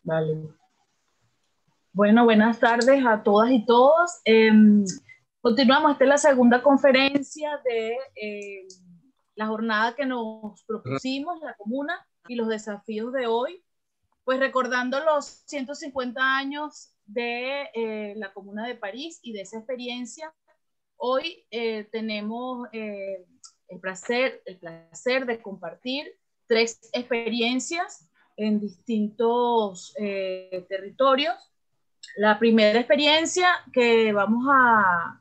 Vale. Bueno, buenas tardes a todas y todos. Continuamos, esta es la segunda conferencia de la jornada que nos propusimos, la comuna y los desafíos de hoy, pues recordando los 150 años de la Comuna de París y de esa experiencia. Hoy tenemos el placer de compartir 3 experiencias en distintos territorios. La primera experiencia que vamos a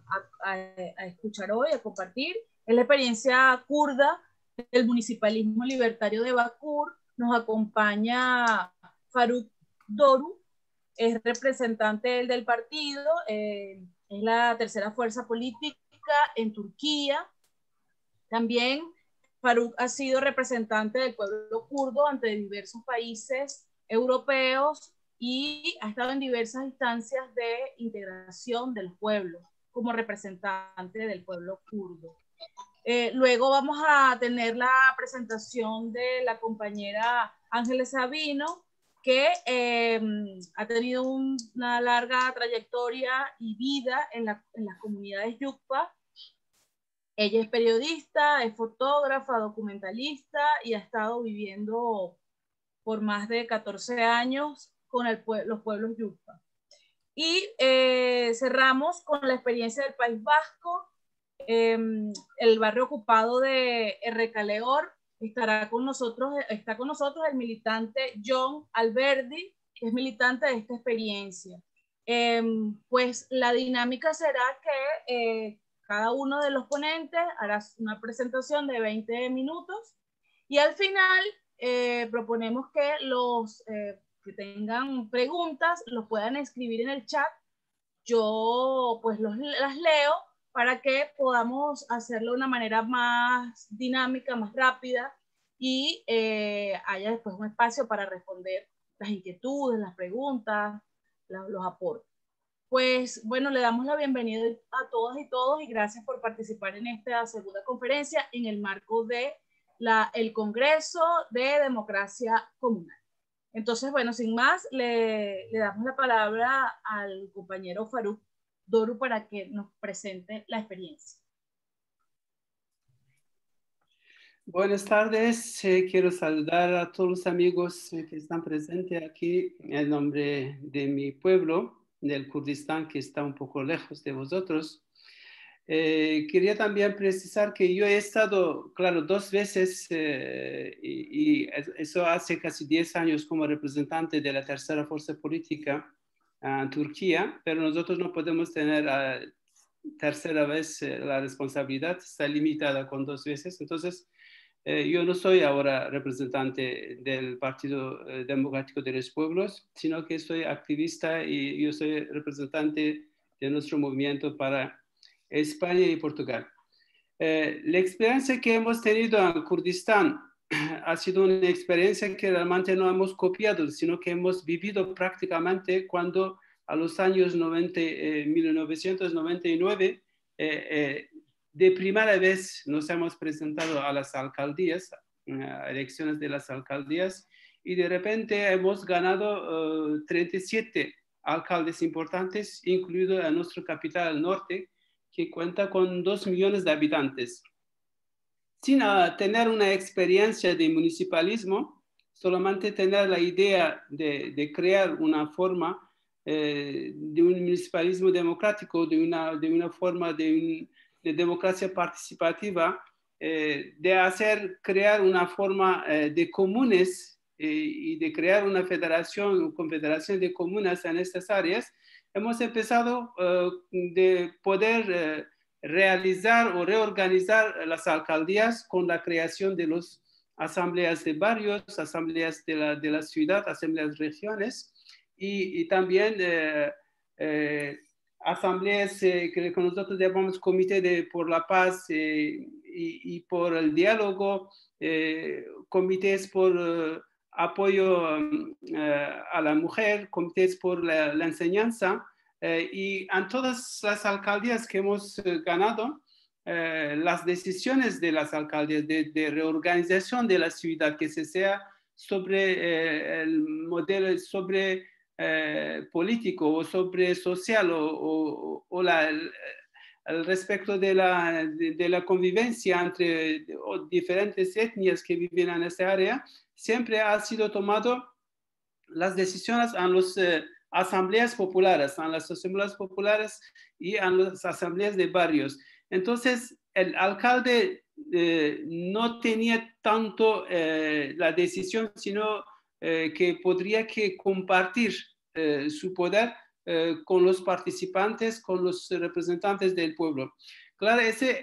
escuchar hoy, a compartir, es la experiencia kurda del municipalismo libertario de Bakur. Nos acompaña Faruk Doru, es representante del partido, es la tercera fuerza política en Turquía. También Faruk ha sido representante del pueblo kurdo ante diversos países europeos y ha estado en diversas instancias de integración del pueblo como representante del pueblo kurdo. Luego vamos a tener la presentación de la compañera Ángeles Sabino, que ha tenido una larga trayectoria y vida en las comunidades Yukpa. Ella es periodista, es fotógrafa, documentalista y ha estado viviendo por más de 14 años con los pueblos Yukpa. Y cerramos con la experiencia del País Vasco. El barrio ocupado de Errekaleor está con nosotros el militante John Alberdi, que es militante de esta experiencia. Pues la dinámica será que cada uno de los ponentes hará una presentación de 20 minutos y al final proponemos que los que tengan preguntas los puedan escribir en el chat. Yo pues las leo para que podamos hacerlo de una manera más dinámica, más rápida y haya después un espacio para responder las inquietudes, las preguntas, los aportes. Pues bueno, le damos la bienvenida a todas y todos y gracias por participar en esta segunda conferencia en el marco de el Congreso de Democracia Comunal. Entonces, bueno, sin más, le damos la palabra al compañero Faruk Doru para que nos presente la experiencia. Buenas tardes, quiero saludar a todos los amigos que están presentes aquí en nombre de mi pueblo, del Kurdistán, que está un poco lejos de vosotros. Quería también precisar que yo he estado, claro, 2 veces y eso hace casi 10 años como representante de la tercera fuerza política en Turquía, pero nosotros no podemos tener tercera vez la responsabilidad, está limitada con 2 veces. Entonces, yo no soy ahora representante del Partido Democrático de los Pueblos, sino que soy activista y yo soy representante de nuestro movimiento para España y Portugal. La experiencia que hemos tenido en Kurdistán ha sido una experiencia que realmente no hemos copiado, sino que hemos vivido prácticamente cuando a los años 1999 de primera vez nos hemos presentado a las alcaldías, elecciones de las alcaldías, y de repente hemos ganado 37 alcaldes importantes, incluido a nuestra capital del norte, que cuenta con 2 millones de habitantes. Sin tener una experiencia de municipalismo, solamente tener la idea de crear una forma de un municipalismo democrático, de una forma de democracia participativa, de crear una forma de comunes y de crear una confederación de comunas en estas áreas, hemos empezado de poder realizar o reorganizar las alcaldías con la creación de las asambleas de barrios, asambleas de la ciudad, asambleas de regiones y también asambleas que nosotros llamamos Comité por la Paz y por el diálogo, comités por apoyo a la mujer, comités por la enseñanza, y en todas las alcaldías que hemos ganado, las decisiones de las alcaldías de reorganización de la ciudad, que se sea sobre el modelo, sobre político o sobre social o al respecto de la convivencia entre diferentes etnias que viven en esta área, siempre ha sido tomado las decisiones en las asambleas populares, y en las asambleas de barrios. Entonces, el alcalde no tenía tanto la decisión, sino que podría que compartir su poder con los participantes, con los representantes del pueblo. Claro,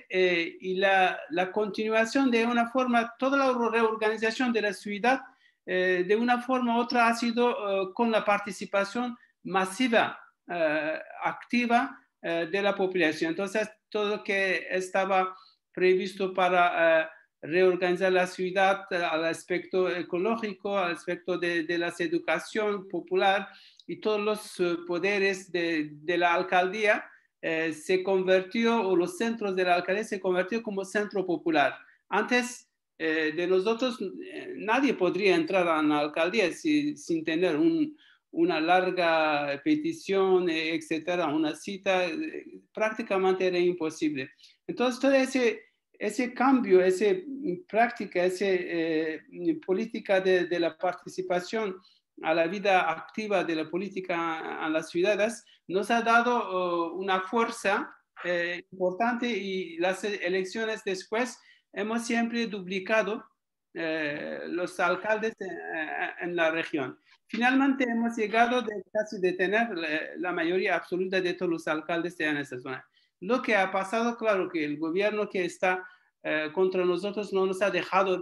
y la continuación de una forma, toda la reorganización de la ciudad, de una forma u otra ha sido con la participación masiva, activa de la población. Entonces, todo lo que estaba previsto para reorganizar la ciudad al aspecto ecológico, al aspecto de la educación popular y todos los poderes de la alcaldía, se convirtió, o los centros de la alcaldía se convirtió como centro popular. Antes de nosotros, nadie podría entrar a la alcaldía sin tener una larga petición, etcétera, una cita, prácticamente era imposible. Entonces, todo ese cambio, esa práctica, esa política de la participación a la vida activa de la política en las ciudades nos ha dado una fuerza importante, y las elecciones después hemos siempre duplicado los alcaldes en la región. Finalmente hemos llegado casi de tener la mayoría absoluta de todos los alcaldes en esta zona. Lo que ha pasado, claro, que el gobierno que está contra nosotros no nos ha dejado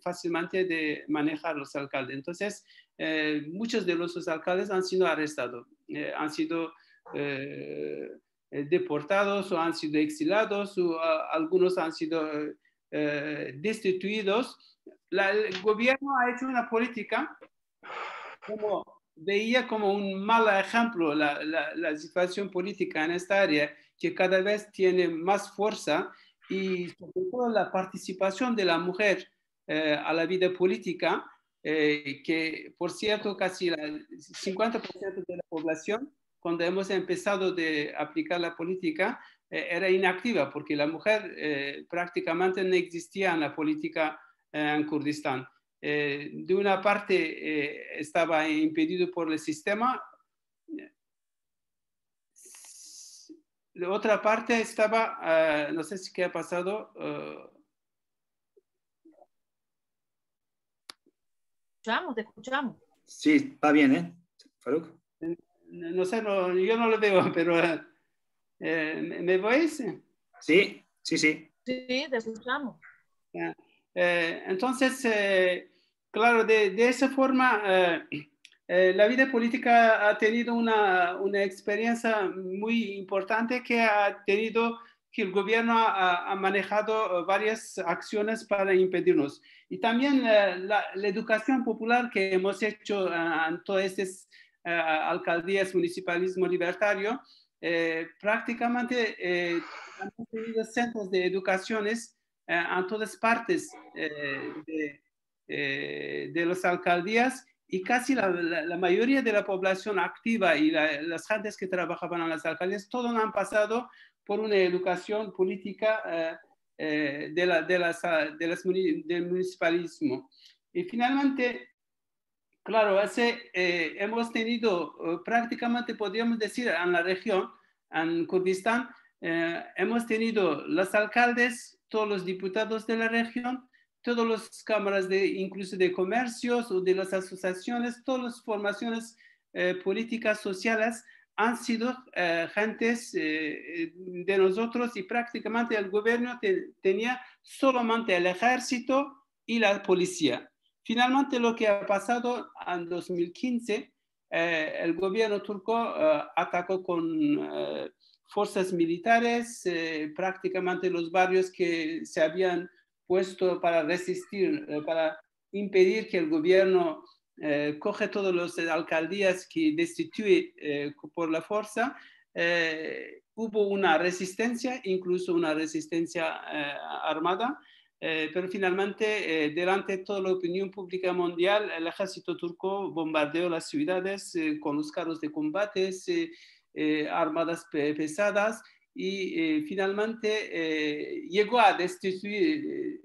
fácilmente de manejar los alcaldes. Entonces, muchos de los alcaldes han sido arrestados, han sido deportados o han sido exilados, o algunos han sido destituidos. El gobierno ha hecho una política veía como un mal ejemplo la situación política en esta área, que cada vez tiene más fuerza, y sobre todo la participación de la mujer a la vida política, que por cierto casi el 50% de la población, cuando hemos empezado de aplicar la política, era inactiva, porque la mujer prácticamente no existía en la política en Kurdistán. De una parte estaba impedido por el sistema, de otra parte estaba, no sé si qué ha pasado. Te escuchamos. Sí, va bien, ¿eh, Faruk? No sé, yo no lo veo, pero ¿me veis? Sí, sí, sí. Sí, te escuchamos. Entonces, claro, de esa forma, la vida política ha tenido una experiencia muy importante, que ha tenido que el gobierno ha manejado varias acciones para impedirnos. Y también la educación popular que hemos hecho en todas estas alcaldías, municipalismo libertario, prácticamente hemos tenido centros de educaciones en todas partes de las alcaldías, y casi la mayoría de la población activa y las gentes que trabajaban en las alcaldías, todos han pasado por una educación política del municipalismo. Y finalmente, claro, hemos tenido prácticamente, podríamos decir, en la región, en Kurdistán, hemos tenido los alcaldes, todos los diputados de la región, todas las cámaras incluso de comercios o de las asociaciones, todas las formaciones políticas sociales han sido gentes de nosotros, y prácticamente el gobierno tenía solamente el ejército y la policía. Finalmente, lo que ha pasado en 2015, el gobierno turco atacó con fuerzas militares prácticamente los barrios que se habían puesto para resistir, para impedir que el gobierno coge todas las alcaldías que destituye por la fuerza. Hubo una resistencia, incluso una resistencia armada, pero finalmente, delante de toda la opinión pública mundial, el ejército turco bombardeó las ciudades con los carros de combate, armadas pesadas, y finalmente llegó a destituir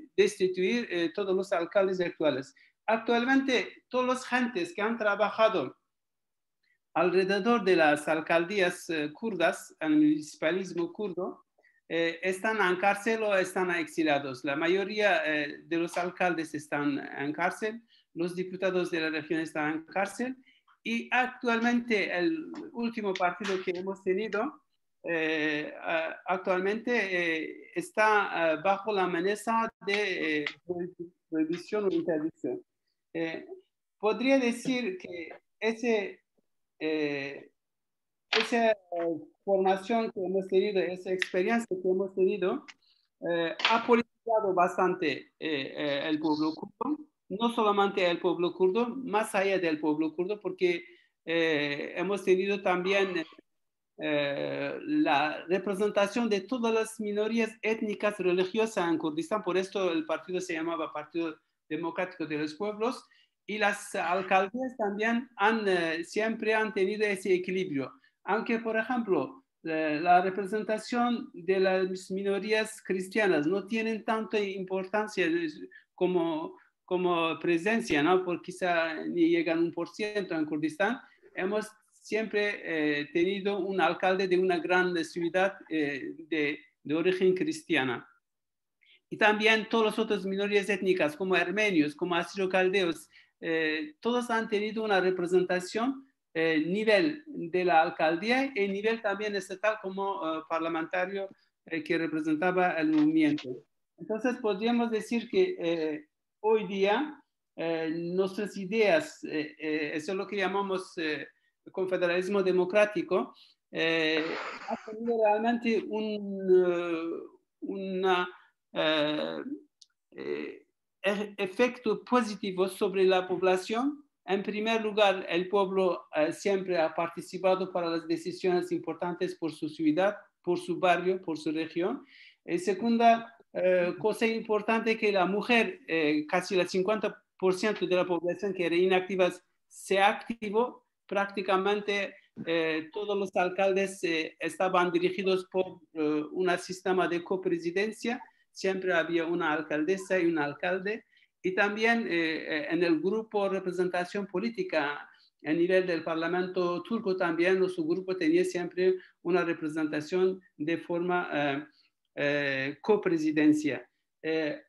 todos los alcaldes actuales. Actualmente, todas las gentes que han trabajado alrededor de las alcaldías kurdas, el municipalismo kurdo, están en cárcel o están exiliados. La mayoría de los alcaldes están en cárcel, los diputados de la región están en cárcel, y actualmente el último partido que hemos tenido actualmente está bajo la amenaza de prohibición o interdicción. Podría decir que esa formación que hemos tenido, esa experiencia que hemos tenido, ha politizado bastante el pueblo kurdo, no solamente el pueblo kurdo, más allá del pueblo kurdo, porque hemos tenido también la representación de todas las minorías étnicas religiosas en Kurdistán. Por esto el partido se llamaba Partido Democrático de los Pueblos, y las alcaldías también siempre han tenido ese equilibrio. Aunque, por ejemplo, la representación de las minorías cristianas no tienen tanta importancia como presencia, ¿no? Porque quizá ni llegan 1% en Kurdistán. Hemos siempre tenido un alcalde de una gran ciudad de origen cristiana. Y también todas las otras minorías étnicas, como armenios, como asiro-caldeos, todos han tenido una representación nivel de la alcaldía y nivel también estatal como parlamentario que representaba el movimiento. Entonces podríamos decir que hoy día nuestras ideas, eso es lo que llamamos confederalismo democrático, ha tenido realmente una efecto positivo sobre la población. En primer lugar, el pueblo siempre ha participado para las decisiones importantes por su ciudad, por su barrio, por su región. Segunda cosa importante, que la mujer, casi el 50% de la población que era inactiva, se activó. Prácticamente todos los alcaldes estaban dirigidos por un sistema de copresidencia. Siempre había una alcaldesa y un alcalde. Y también en el grupo representación política a nivel del Parlamento turco, también su grupo tenía siempre una representación de forma copresidencia.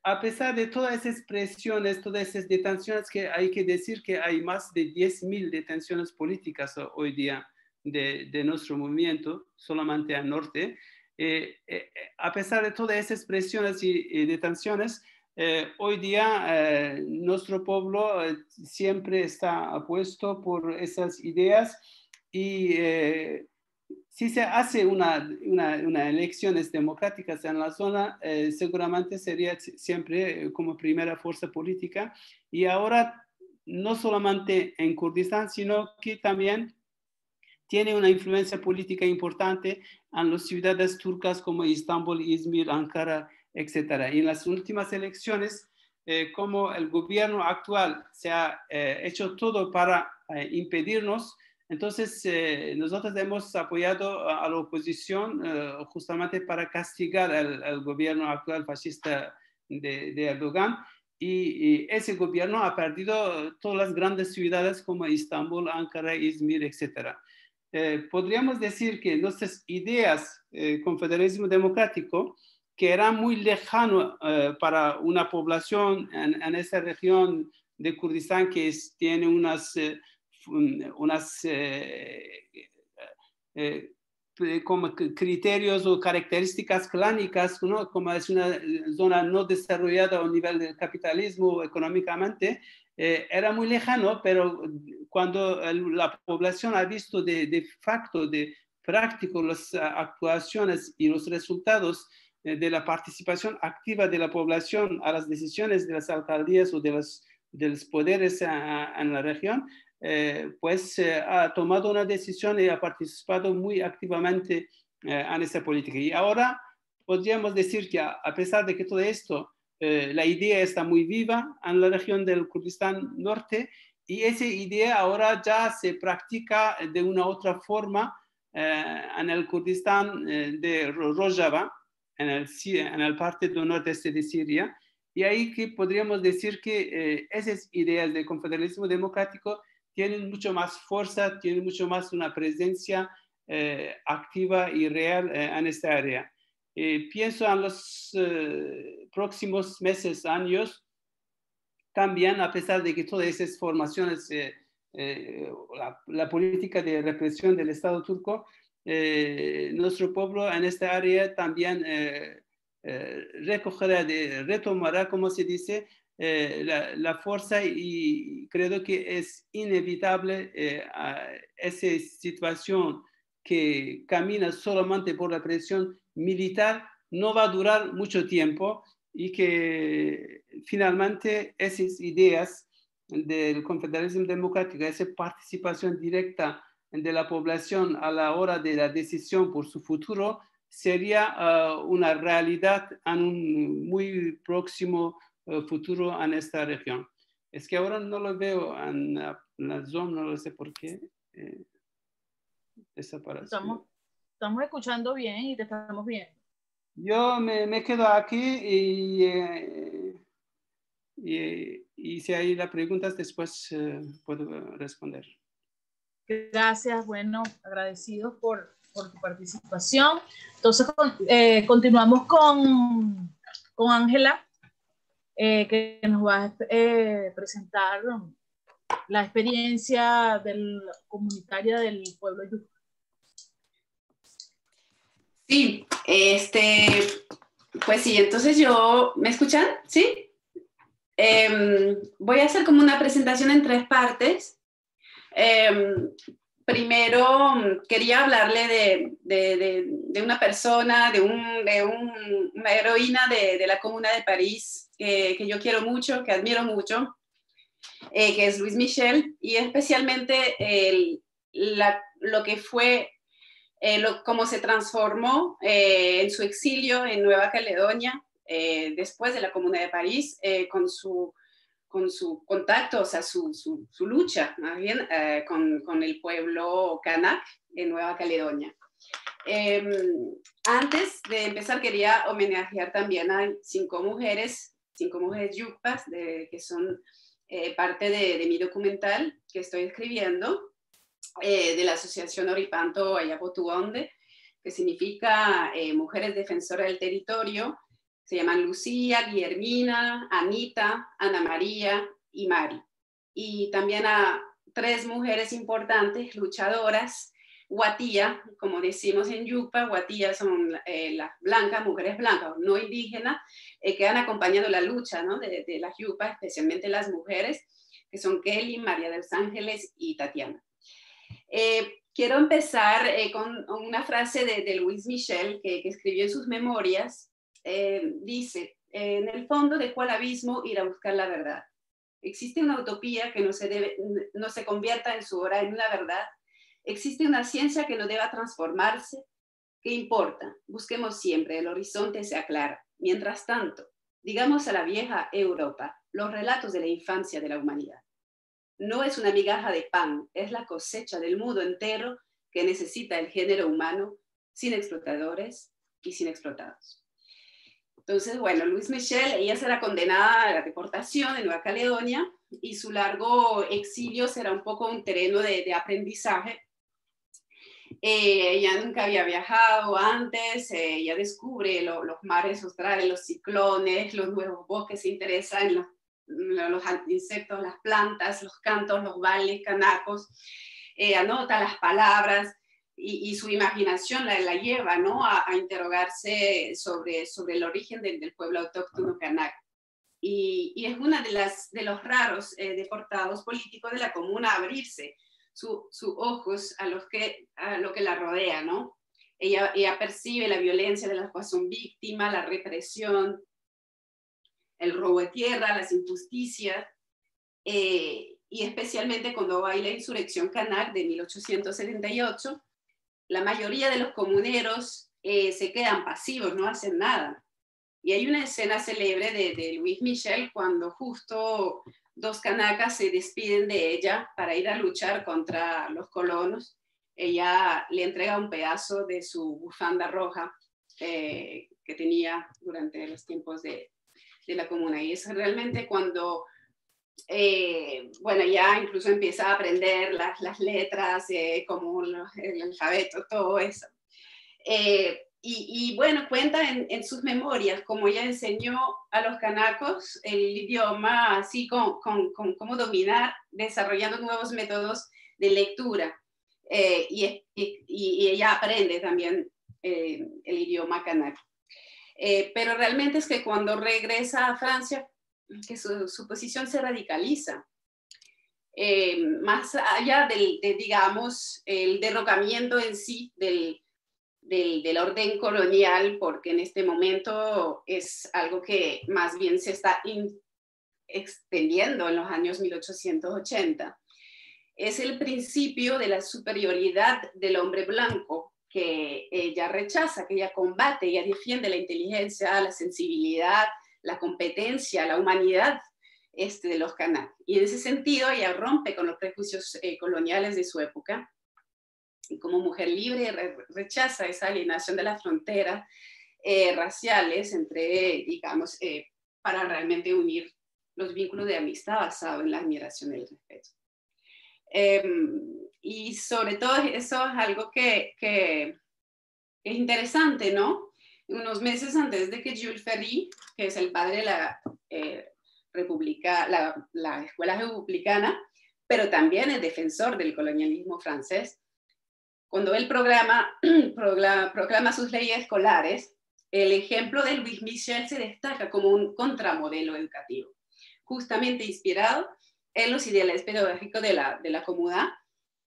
A pesar de todas esas presiones, todas esas detenciones, que hay que decir que hay más de 10.000 detenciones políticas hoy día de nuestro movimiento, solamente al norte. A pesar de todas esas presiones y detenciones, hoy día nuestro pueblo siempre está apuesto por esas ideas, y si se hace una elecciones democráticas en la zona, seguramente sería siempre como primera fuerza política. Y ahora no solamente en Kurdistán, sino que también tiene una influencia política importante en las ciudades turcas como Estambul, Izmir, Ankara, etc. Y en las últimas elecciones, como el gobierno actual se ha hecho todo para impedirnos, entonces nosotros hemos apoyado a la oposición justamente para castigar al gobierno actual fascista de Erdogan. Y ese gobierno ha perdido todas las grandes ciudades como Estambul, Ankara, Izmir, etc. Podríamos decir que nuestras ideas confederalismo democrático, que era muy lejano para una población en esa región de Kurdistán que tiene unas como criterios o características clánicas, ¿no? Como es una zona no desarrollada a nivel del capitalismo económicamente, era muy lejano, pero cuando la población ha visto de facto, de práctico, las actuaciones y los resultados de la participación activa de la población a las decisiones de las alcaldías o de los poderes en la región, pues ha tomado una decisión y ha participado muy activamente en esa política. Y ahora podríamos decir que a pesar de que todo esto la idea está muy viva en la región del Kurdistán Norte y esa idea ahora ya se practica de una otra forma en el Kurdistán de Rojava, en el parte del nordeste de Siria. Y ahí que podríamos decir que esas ideas de confederalismo democrático tienen mucho más fuerza, tienen mucho más una presencia activa y real en esta área. Pienso en los próximos meses, años, también a pesar de que todas esas formaciones, la política de represión del Estado turco, nuestro pueblo en esta área también recogerá, retomará, como se dice, la fuerza y creo que es inevitable esa situación que camina solamente por la presión militar, no va a durar mucho tiempo y que finalmente esas ideas del confederalismo democrático, esa participación directa de la población a la hora de la decisión por su futuro, sería una realidad en un muy próximo futuro en esta región. Es que ahora no lo veo en la Zoom, no lo sé por qué. Estamos escuchando bien y te estamos viendo. Yo me quedo aquí y si hay las preguntas después puedo responder. Gracias, bueno, agradecidos por tu participación. Entonces, continuamos con Ángela, que nos va a presentar la experiencia comunitaria del pueblo yuca. Sí, pues sí, entonces ¿me escuchan? ¿Sí? Voy a hacer como una presentación en 3 partes. Primero quería hablarle de una persona, una heroína de la Comuna de París, que yo quiero mucho, que admiro mucho, que es Louise Michel, y especialmente lo que fue, cómo se transformó en su exilio en Nueva Caledonia, después de la Comuna de París, con su contacto, o sea, su lucha, más bien, con el pueblo kanak en Nueva Caledonia. Antes de empezar, quería homenajear también a 5 mujeres yucpas, que son parte de mi documental que estoy escribiendo, de la Asociación Oripanto Ayapotuonde, que significa Mujeres Defensoras del Territorio. Se llaman Lucía, Guillermina, Anita, Ana María y Mari. Y también a 3 mujeres importantes, luchadoras, Guatía, como decimos en Yucpa. Guatía son las blancas, mujeres blancas, no indígenas, que han acompañado la lucha, ¿no?, de las Yucpas, especialmente las mujeres, que son Kelly, María de los Ángeles y Tatiana. Quiero empezar con una frase de Louise Michel, que escribió en sus memorias. Dice, en el fondo de cuál abismo ir a buscar la verdad. Existe una utopía que no se convierta en su hora en una verdad. Existe una ciencia que no deba transformarse. ¿Qué importa? Busquemos siempre, el horizonte se aclara. Mientras tanto, digamos a la vieja Europa los relatos de la infancia de la humanidad. No es una migaja de pan, es la cosecha del mundo entero que necesita el género humano, sin explotadores y sin explotados. Entonces, bueno, Louise Michel, ella será condenada a la deportación en Nueva Caledonia y su largo exilio será un poco un terreno de aprendizaje. Ella nunca había viajado antes, ella descubre los mares australes, los ciclones, los nuevos bosques, se interesa en los insectos, las plantas, los cantos, los bailes canacos, anota las palabras. Y su imaginación la lleva, ¿no?, a interrogarse sobre el origen del pueblo autóctono kanak. Y es una de los raros deportados políticos de la comuna a abrirse sus ojos a lo que la rodea, ¿no? Ella percibe la violencia de las que son víctimas, la represión, el robo de tierra, las injusticias, y especialmente cuando hay la insurrección kanak de 1878, la mayoría de los comuneros se quedan pasivos, no hacen nada. Y hay una escena célebre de Louise Michel cuando justo dos canacas se despiden de ella para ir a luchar contra los colonos. Ella le entrega un pedazo de su bufanda roja que tenía durante los tiempos de la comuna. Y es realmente cuando, bueno, ya incluso empieza a aprender las letras, como el alfabeto, todo eso. Y bueno, cuenta en sus memorias cómo ella enseñó a los canacos el idioma, así con cómo dominar, desarrollando nuevos métodos de lectura. Y ella aprende también el idioma canaco. Pero realmente es que cuando regresa a Francia, que su posición se radicaliza. Más allá digamos, el derrocamiento en sí del orden colonial, porque en este momento es algo que más bien se está extendiendo en los años 1880. Es el principio de la superioridad del hombre blanco que ella rechaza, que ella combate, ella defiende la inteligencia, la sensibilidad, la competencia, la humanidad de los canacos. Y en ese sentido ella rompe con los prejuicios coloniales de su época, y como mujer libre rechaza esa alienación de las fronteras raciales entre, digamos, para realmente unir los vínculos de amistad basados en la admiración y el respeto. Y sobre todo eso es algo que es interesante, ¿no? Unos meses antes de que Jules Ferry, que es el padre de la escuela republicana, pero también es defensor del colonialismo francés, cuando él proclama sus leyes escolares, el ejemplo de Louise Michel se destaca como un contramodelo educativo, justamente inspirado en los ideales pedagógicos de la Comuna,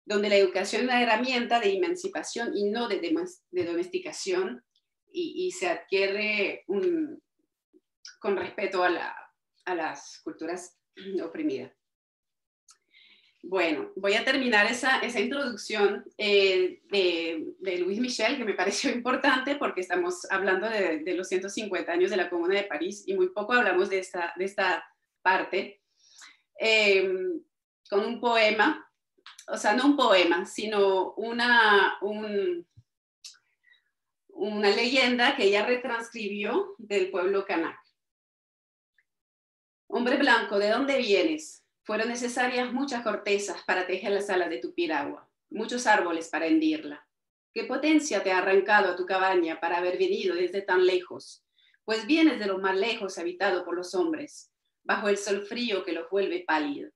donde la educación es una herramienta de emancipación y no de domesticación, y se adquiere con respeto a las culturas oprimidas. Bueno, voy a terminar esa introducción de Louise Michel, que me pareció importante porque estamos hablando de los 150 años de la Comuna de París y muy poco hablamos de esta parte, con un poema, o sea, no un poema, sino una leyenda que ella retranscribió del pueblo kanak. Hombre blanco, ¿de dónde vienes? Fueron necesarias muchas cortezas para tejer las alas de tu piragua, muchos árboles para hendirla. ¿Qué potencia te ha arrancado a tu cabaña para haber venido desde tan lejos? Pues vienes de lo más lejos habitado por los hombres, bajo el sol frío que los vuelve pálido.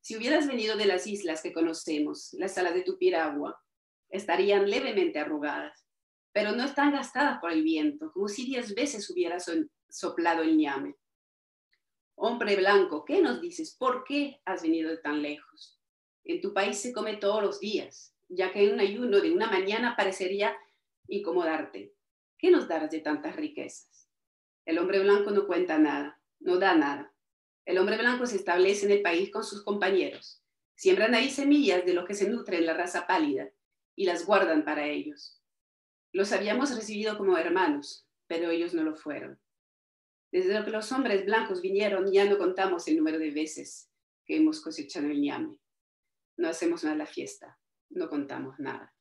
Si hubieras venido de las islas que conocemos, las alas de tu piragua estarían levemente arrugadas, pero no están gastadas por el viento, como si 10 veces hubieras soplado el ñame. Hombre blanco, ¿qué nos dices? ¿Por qué has venido de tan lejos? En tu país se come todos los días, ya que un ayuno de una mañana parecería incomodarte. ¿Qué nos darás de tantas riquezas? El hombre blanco no cuenta nada, no da nada. El hombre blanco se establece en el país con sus compañeros. Siembran ahí semillas de lo que se nutre en la raza pálida y las guardan para ellos. Los habíamos recibido como hermanos, pero ellos no lo fueron. Desde que los hombres blancos vinieron, ya no contamos el número de veces que hemos cosechado el ñame. No hacemos más la fiesta, no contamos nada.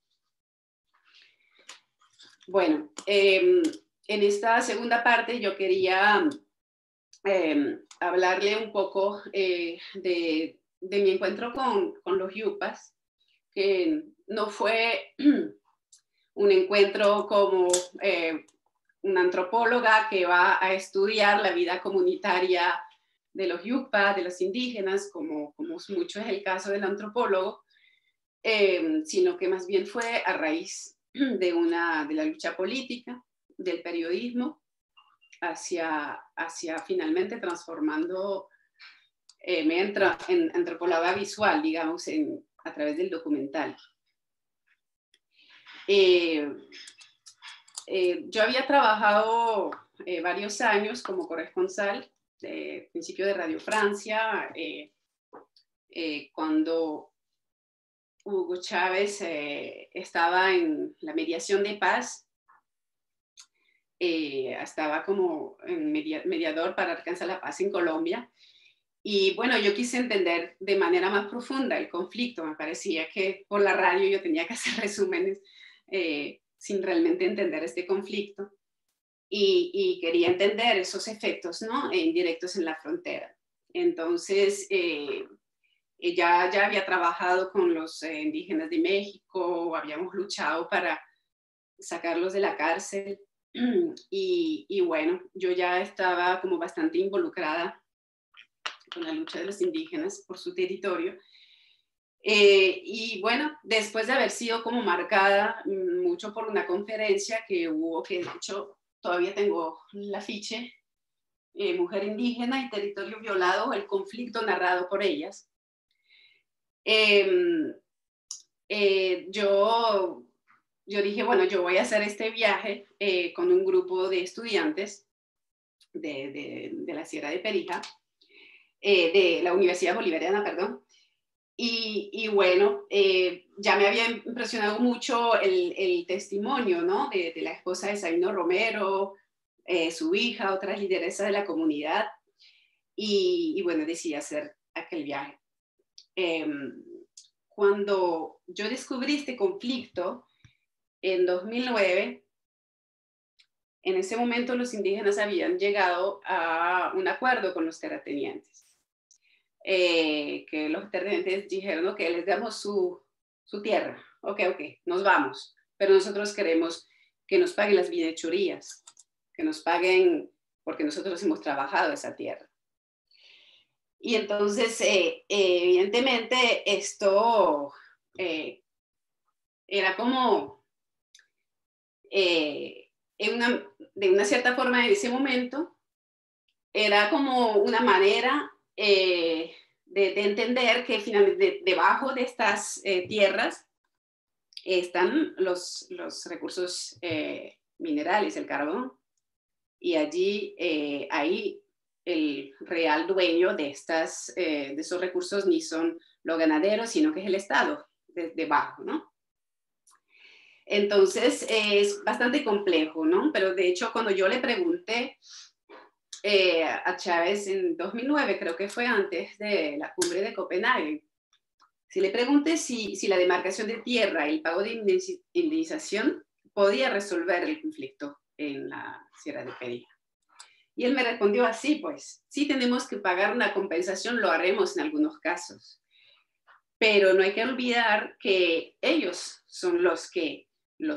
Bueno, en esta segunda parte yo quería hablarle un poco de mi encuentro con los yupas, que no fue un encuentro como una antropóloga que va a estudiar la vida comunitaria de los yupas, de los indígenas, como mucho es el caso del antropólogo, sino que más bien fue a raíz de la lucha política, del periodismo, hacia finalmente transformando, me entra en antropología visual, digamos, a través del documental. Yo había trabajado varios años como corresponsal de principio de Radio Francia, cuando Hugo Chávez estaba en la mediación de paz, estaba como en mediador para alcanzar la paz en Colombia. Y bueno, yo quise entender de manera más profunda el conflicto. Me parecía que por la radio yo tenía que hacer resúmenes sin realmente entender este conflicto. Y quería entender esos efectos, ¿no?, indirectos en la frontera. Entonces, ya había trabajado con los indígenas de México, habíamos luchado para sacarlos de la cárcel. Y bueno, yo ya estaba como bastante involucrada con la lucha de los indígenas por su territorio. Y bueno, después de haber sido como marcada mucho por una conferencia que hubo, que de hecho todavía tengo el afiche, Mujer indígena y territorio violado, el conflicto narrado por ellas. Yo dije, bueno, yo voy a hacer este viaje con un grupo de estudiantes de la Sierra de Perijá, de la Universidad Bolivariana, perdón. Y bueno, ya me había impresionado mucho el testimonio, ¿no?, de la esposa de Sabino Romero, su hija, otras lideresas de la comunidad. Y bueno, decidí hacer aquel viaje. Cuando yo descubrí este conflicto en 2009, en ese momento los indígenas habían llegado a un acuerdo con los terratenientes. Que los terratenientes dijeron, que les damos su tierra, ok, nos vamos, pero nosotros queremos que nos paguen las bienhechorías, que nos paguen porque nosotros hemos trabajado esa tierra. Y entonces, evidentemente, esto era como, de una cierta forma en ese momento, era como una manera de entender que finalmente debajo de estas tierras están los recursos minerales, el carbón, y allí ahí el real dueño de esos recursos ni son los ganaderos, sino que es el Estado debajo, ¿no? Entonces es bastante complejo, ¿no? Pero de hecho cuando yo le pregunté a Chávez en 2009, creo que fue antes de la cumbre de Copenhague, si le pregunté si la demarcación de tierra y el pago de indemnización podía resolver el conflicto en la Sierra de Perijá. Y él me respondió así, pues, sí tenemos que pagar una compensación, lo haremos en algunos casos, pero no hay que olvidar que ellos son los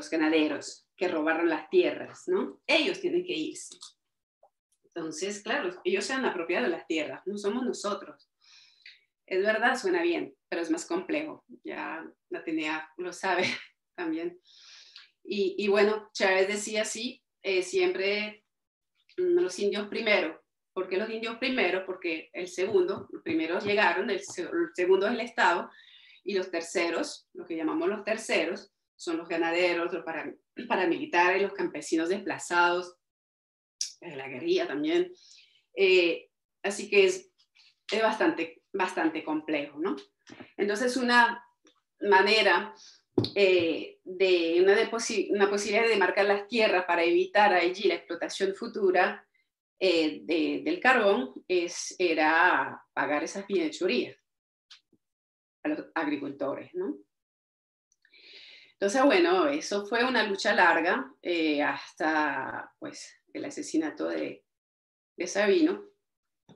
ganaderos que robaron las tierras, ¿no? Ellos tienen que irse. Entonces, claro, ellos se han apropiado de las tierras, no somos nosotros. Es verdad, suena bien, pero es más complejo. Ya la TNA lo sabe también. Y bueno, Chávez decía así, siempre los indios primero. ¿Por qué los indios primero? Porque los primeros llegaron, el segundo es el Estado, y los terceros, lo que llamamos los terceros, son los ganaderos, los paramilitares, los campesinos desplazados, la guerrilla también. Así que es bastante complejo, ¿no? Entonces, una manera una posibilidad de demarcar las tierras para evitar allí la explotación futura del carbón era pagar esas bienhechorías a los agricultores, ¿no? Entonces, bueno, eso fue una lucha larga hasta pues, el asesinato de Sabino,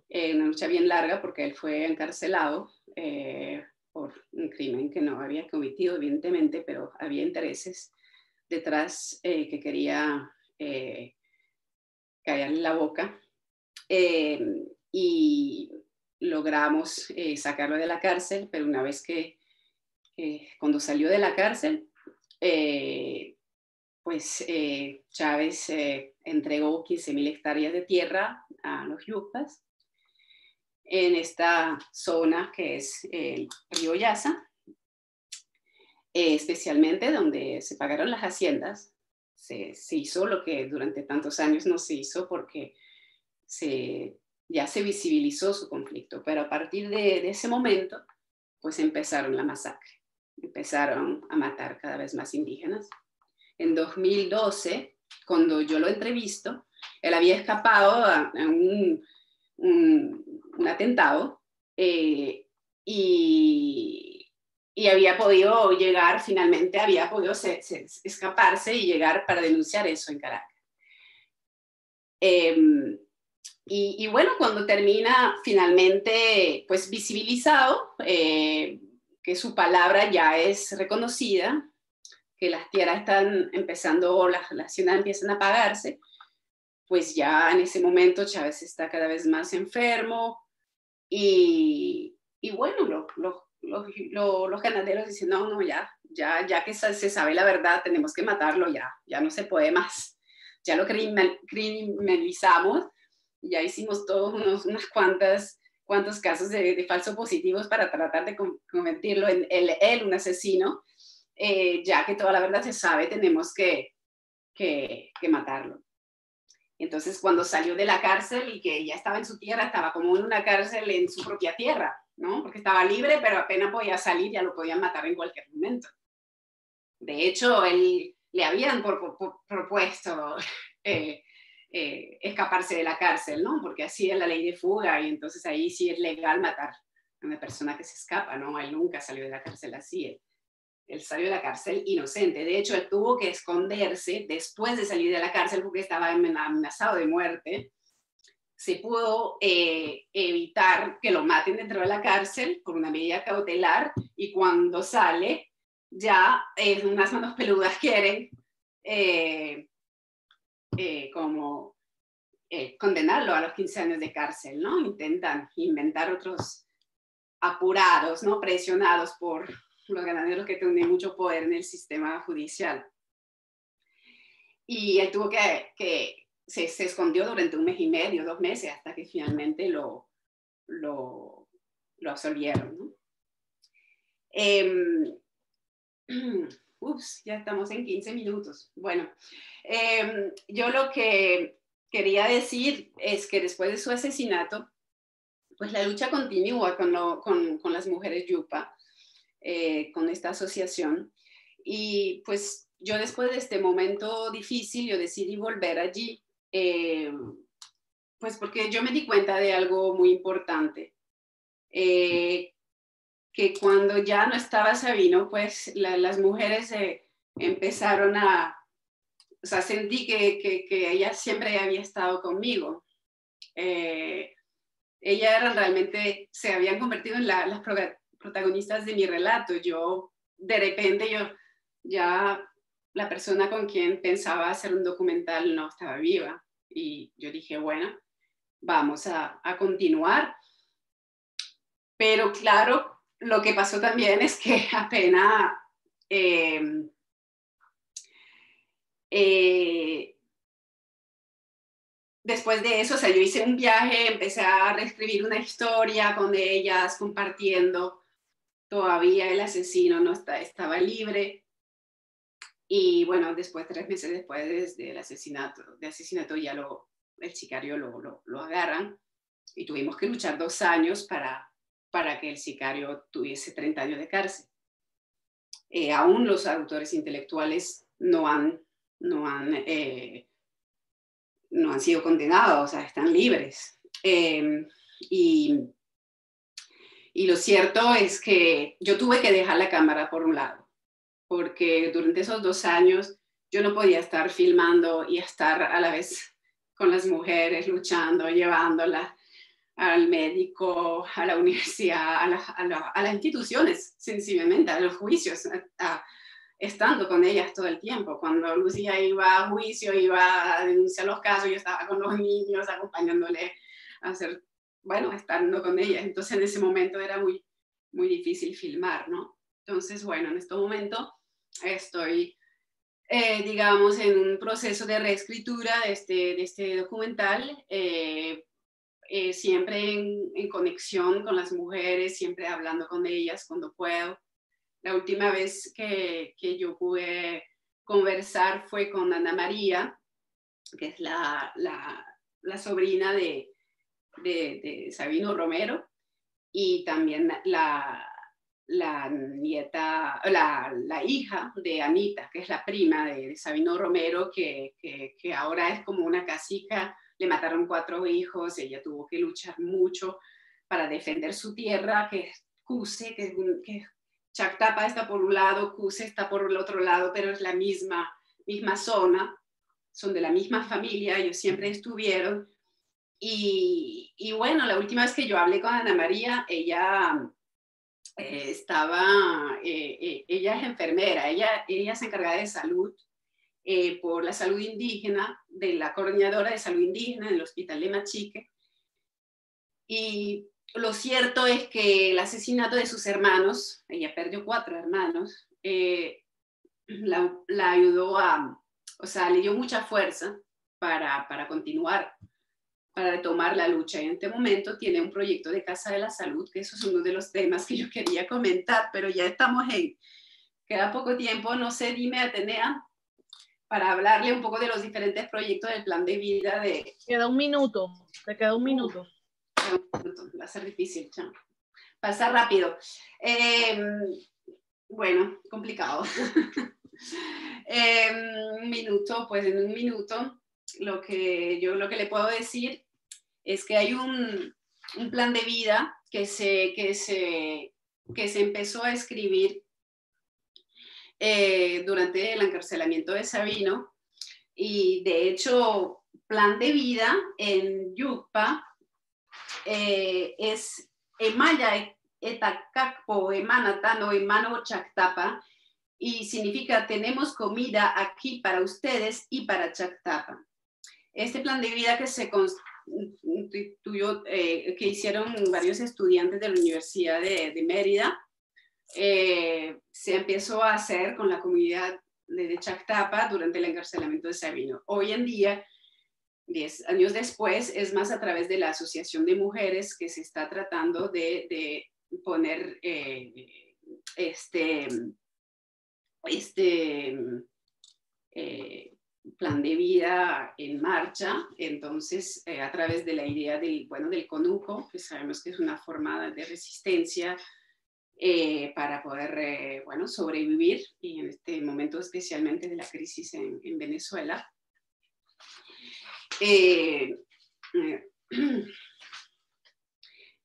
una lucha bien larga porque él fue encarcelado por un crimen que no había cometido, evidentemente, pero había intereses detrás que quería callarle la boca. Y logramos sacarlo de la cárcel, pero una vez cuando salió de la cárcel, pues Chávez entregó 15.000 hectáreas de tierra a los yuctas en esta zona que es el río Yasa, especialmente donde se pagaron las haciendas. Se hizo lo que durante tantos años no se hizo porque ya se visibilizó su conflicto, pero a partir de ese momento pues empezaron la masacre, empezaron a matar cada vez más indígenas. En 2012 cuando yo lo entrevisto, él había escapado a un atentado y había podido llegar, finalmente había podido escaparse y llegar para denunciar eso en Caracas. Y bueno, cuando termina finalmente pues visibilizado, que su palabra ya es reconocida, que las tierras están empezando, las ciudades empiezan a apagarse, pues ya en ese momento Chávez está cada vez más enfermo y bueno, los ganaderos dicen, no, ya que se sabe la verdad, tenemos que matarlo, ya no se puede más. Ya lo criminalizamos, ya hicimos todos unas cuantos casos de falsos positivos para tratar de convertirlo en él un asesino. Ya que toda la verdad se sabe, tenemos que matarlo. Entonces, cuando salió de la cárcel y que ya estaba en su tierra, estaba como en una cárcel en su propia tierra, ¿no? Porque estaba libre, pero apenas podía salir, ya lo podían matar en cualquier momento. De hecho, él le habían propuesto escaparse de la cárcel, ¿no? Porque así es la ley de fuga y entonces ahí sí es legal matar a una persona que se escapa, ¿no? Él nunca salió de la cárcel así. Él salió de la cárcel inocente. De hecho, él tuvo que esconderse después de salir de la cárcel porque estaba amenazado de muerte. Se pudo evitar que lo maten dentro de la cárcel por una medida cautelar y cuando sale ya unas manos peludas quieren condenarlo a los 15 años de cárcel, ¿no? Intentan inventar otros apurados, ¿no? Presionados por los ganaderos que tienen mucho poder en el sistema judicial. Y él tuvo se escondió durante 1 mes y medio, 2 meses, hasta que finalmente lo absolvieron, ¿no? Ya estamos en 15 minutos. Bueno, yo lo que quería decir es que después de su asesinato, pues la lucha continúa con las mujeres Yupa, con esta asociación. Y pues yo después de este momento difícil, yo decidí volver allí, pues porque yo me di cuenta de algo muy importante. Que cuando ya no estaba Sabino, pues las mujeres empezaron o sea, sentí que ella siempre había estado conmigo. Ellas realmente se habían convertido en las protagonistas de mi relato. De repente, ya la persona con quien pensaba hacer un documental no estaba viva. Y yo dije, bueno, vamos a continuar. Pero claro, lo que pasó también es que apenas después de eso, o sea, yo hice un viaje, empecé a reescribir una historia con ellas, compartiendo. Todavía el asesino no estaba libre. Y bueno, 3 meses después del asesinato ya el sicario lo agarran. Y tuvimos que luchar 2 años para que el sicario tuviese 30 años de cárcel. Aún los autores intelectuales no han sido condenados, o sea, están libres. Y lo cierto es que yo tuve que dejar la cámara por un lado, porque durante esos 2 años yo no podía estar filmando y estar a la vez con las mujeres luchando, llevándolas al médico, a la universidad, a las instituciones, sencillamente, a los juicios, estando con ellas todo el tiempo. Cuando Lucía iba a juicio, iba a denunciar los casos, yo estaba con los niños, acompañándole a hacer, estando con ellas. Entonces en ese momento era muy, muy difícil filmar, ¿no? Entonces, bueno, en este momento estoy, digamos, en un proceso de reescritura de este documental, siempre en conexión con las mujeres, siempre hablando con ellas cuando puedo. La última vez que yo pude conversar fue con Ana María, que es la sobrina de Sabino Romero, y también la nieta, la hija de Anita, que es la prima de Sabino Romero, que ahora es como una cacica. Le mataron 4 hijos, ella tuvo que luchar mucho para defender su tierra, que es Cuse, que Chactapa está por un lado, Cuse está por el otro lado, pero es la misma zona, son de la misma familia, ellos siempre estuvieron. Y bueno, la última vez que yo hablé con Ana María, ella ella es enfermera, ella se encarga de salud por la salud indígena, de la coordinadora de salud indígena en el hospital de Machique. Y lo cierto es que el asesinato de sus hermanos, ella perdió 4 hermanos, la ayudó o sea, le dio mucha fuerza para continuar, para retomar la lucha. Y en este momento tiene un proyecto de Casa de la Salud, que eso es uno de los temas que yo quería comentar, pero ya estamos queda poco tiempo. No sé, dime, Atenea, para hablarle un poco de los diferentes proyectos del plan de vida de... Queda un minuto, te queda un minuto. Va a ser difícil, ya. Pasa rápido. Bueno, complicado. Un minuto, pues en un minuto, lo que le puedo decir es que hay un plan de vida que se empezó a escribir durante el encarcelamiento de Sabino, y de hecho plan de vida en Yucpa es Emaya Etacacpo Emanatano Emano Chactapa, y significa tenemos comida aquí para ustedes y para Chactapa. Este plan de vida que se constituyó, que hicieron varios estudiantes de la Universidad de Mérida, se empezó a hacer con la comunidad de Chactapa durante el encarcelamiento de Sabino. Hoy en día, 10 años después, es más a través de la Asociación de Mujeres que se está tratando de poner plan de vida en marcha. Entonces, a través de la idea del conuco, que sabemos que es una forma de resistencia para poder sobrevivir, y en este momento especialmente de la crisis en Venezuela.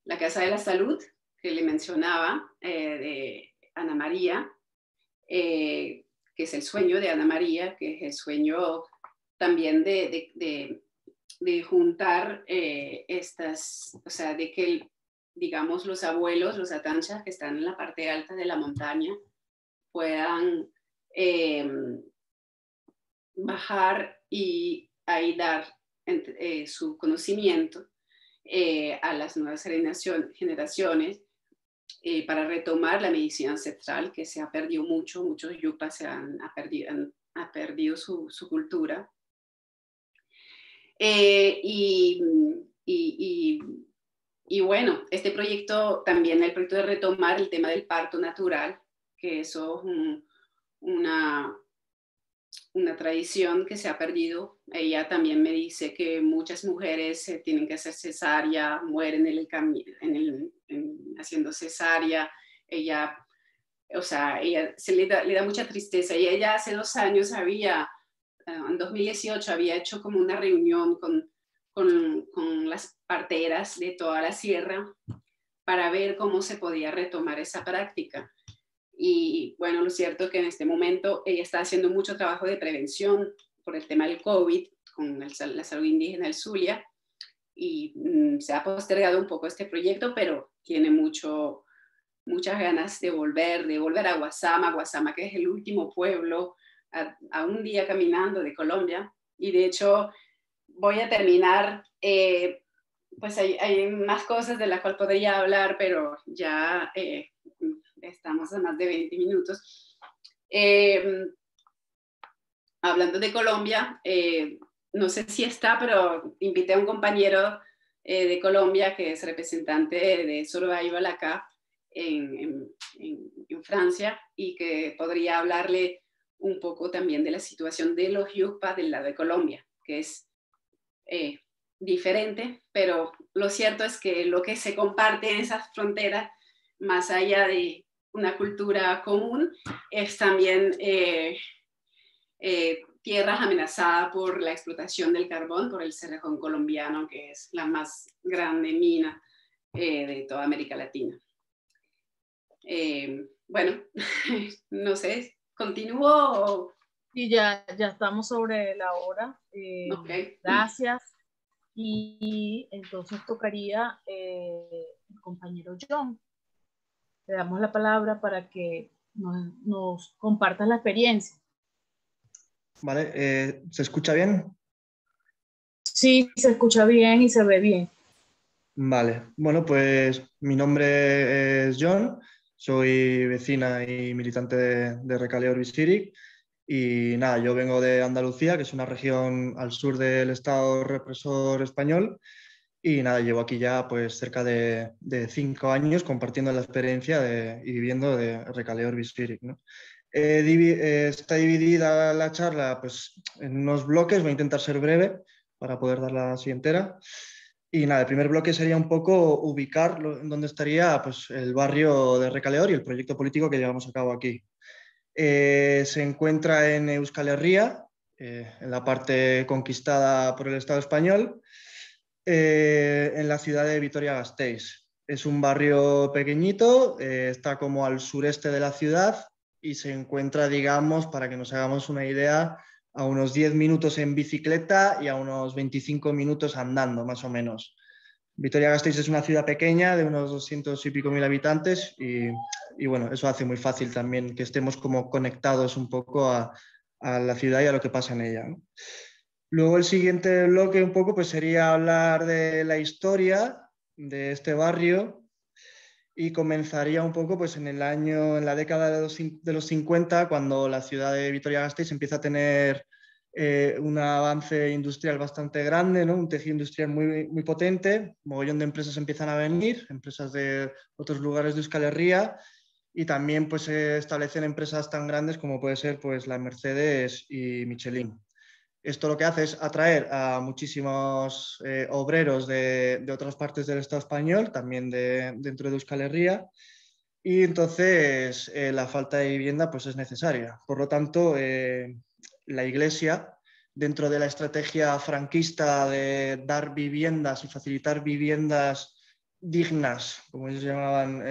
La Casa de la Salud, que le mencionaba, de Ana María, que es el sueño de Ana María, que es el sueño también de juntar o sea, de que, digamos, los abuelos, los atanchas que están en la parte alta de la montaña, puedan bajar y ahí dar su conocimiento a las nuevas generaciones, para retomar la medicina ancestral, que se ha perdido mucho. Muchos yucpas han perdido su cultura. Y bueno, este proyecto también, el proyecto de retomar el tema del parto natural, que eso es una tradición que se ha perdido. Ella también me dice que muchas mujeres tienen que hacer cesárea, mueren haciendo cesárea. Ella le da mucha tristeza, y ella hace 2 años en 2018 había hecho como una reunión con las parteras de toda la sierra para ver cómo se podía retomar esa práctica. Y bueno, lo cierto es que en este momento ella está haciendo mucho trabajo de prevención por el tema del COVID con la salud indígena del Zulia, y se ha postergado un poco este proyecto, pero tiene muchas ganas de volver a Guasama, que es el último pueblo a un día caminando de Colombia. Y de hecho voy a terminar, pues hay más cosas de las cuales podría hablar, pero ya estamos a más de 20 minutos. Hablando de Colombia, no sé si está, pero invité a un compañero de Colombia que es representante de Survival acá en Francia, y que podría hablarle un poco también de la situación de los yucpas del lado de Colombia, que es diferente, pero lo cierto es que lo que se comparte en esas fronteras, más allá de una cultura común, es también tierras amenazadas por la explotación del carbón, por el Cerrejón colombiano, que es la más grande mina de toda América Latina. Bueno, no sé, ¿continúo? Y ya estamos sobre la hora. Okay. Gracias. Y entonces tocaría el compañero John. Le damos la palabra para que nos compartas la experiencia. Vale, ¿se escucha bien? Sí, se escucha bien y se ve bien. Vale, bueno, pues mi nombre es John, soy vecina y militante de Recaleor Bisiric y nada, yo vengo de Andalucía, que es una región al sur del Estado represor español y nada, llevo aquí ya pues cerca de 5 años compartiendo la experiencia y viviendo de Recaleor Bisiric, ¿no? Está dividida la charla pues, en unos bloques, voy a intentar ser breve para poder darla así entera. Y nada, el primer bloque sería un poco ubicar en dónde estaría pues, el barrio de Recaleor y el proyecto político que llevamos a cabo aquí. Se encuentra en Euskal Herria, en la parte conquistada por el Estado español, en la ciudad de Vitoria-Gasteiz. Es un barrio pequeñito, está como al sureste de la ciudad y se encuentra, digamos, para que nos hagamos una idea, a unos 10 minutos en bicicleta y a unos 25 minutos andando, más o menos. Vitoria-Gasteiz es una ciudad pequeña de unos 200 y pico mil habitantes y bueno, eso hace muy fácil también que estemos como conectados un poco a la ciudad y a lo que pasa en ella, ¿no? Luego el siguiente bloque un poco pues sería hablar de la historia de este barrio y comenzaría un poco pues en la década de los 50, cuando la ciudad de Vitoria-Gasteiz empieza a tener un avance industrial bastante grande, ¿no? Un tejido industrial muy, muy potente, un mogollón de empresas empiezan a venir, empresas de otros lugares de Euskal Herria, y también pues se establecen empresas tan grandes como puede ser pues la Mercedes y Michelin. Esto lo que hace es atraer a muchísimos obreros de otras partes del Estado español, también dentro de Euskal Herria, y entonces la falta de vivienda pues, es necesaria. Por lo tanto, la Iglesia, dentro de la estrategia franquista de dar viviendas y facilitar viviendas dignas, como ellos llamaban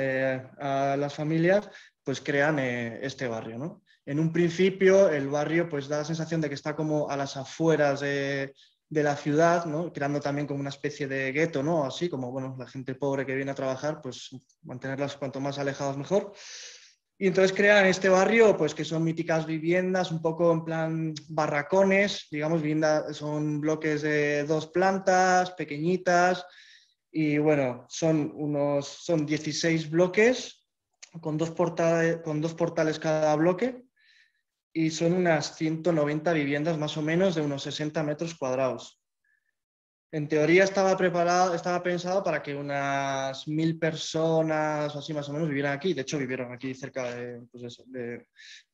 a las familias, pues crean este barrio, ¿no? En un principio el barrio pues da la sensación de que está como a las afueras de la ciudad, ¿no? Creando también como una especie de gueto, ¿no? Así como, bueno, la gente pobre que viene a trabajar, pues mantenerlas cuanto más alejadas mejor. Y entonces crean este barrio, pues que son míticas viviendas, un poco en plan barracones, digamos, son bloques de 2 plantas, pequeñitas, y bueno, son 16 bloques con dos portales cada bloque, y son unas 190 viviendas más o menos de unos 60 metros cuadrados. En teoría estaba pensado para que unas 1000 personas o así más o menos vivieran aquí. De hecho, vivieron aquí cerca de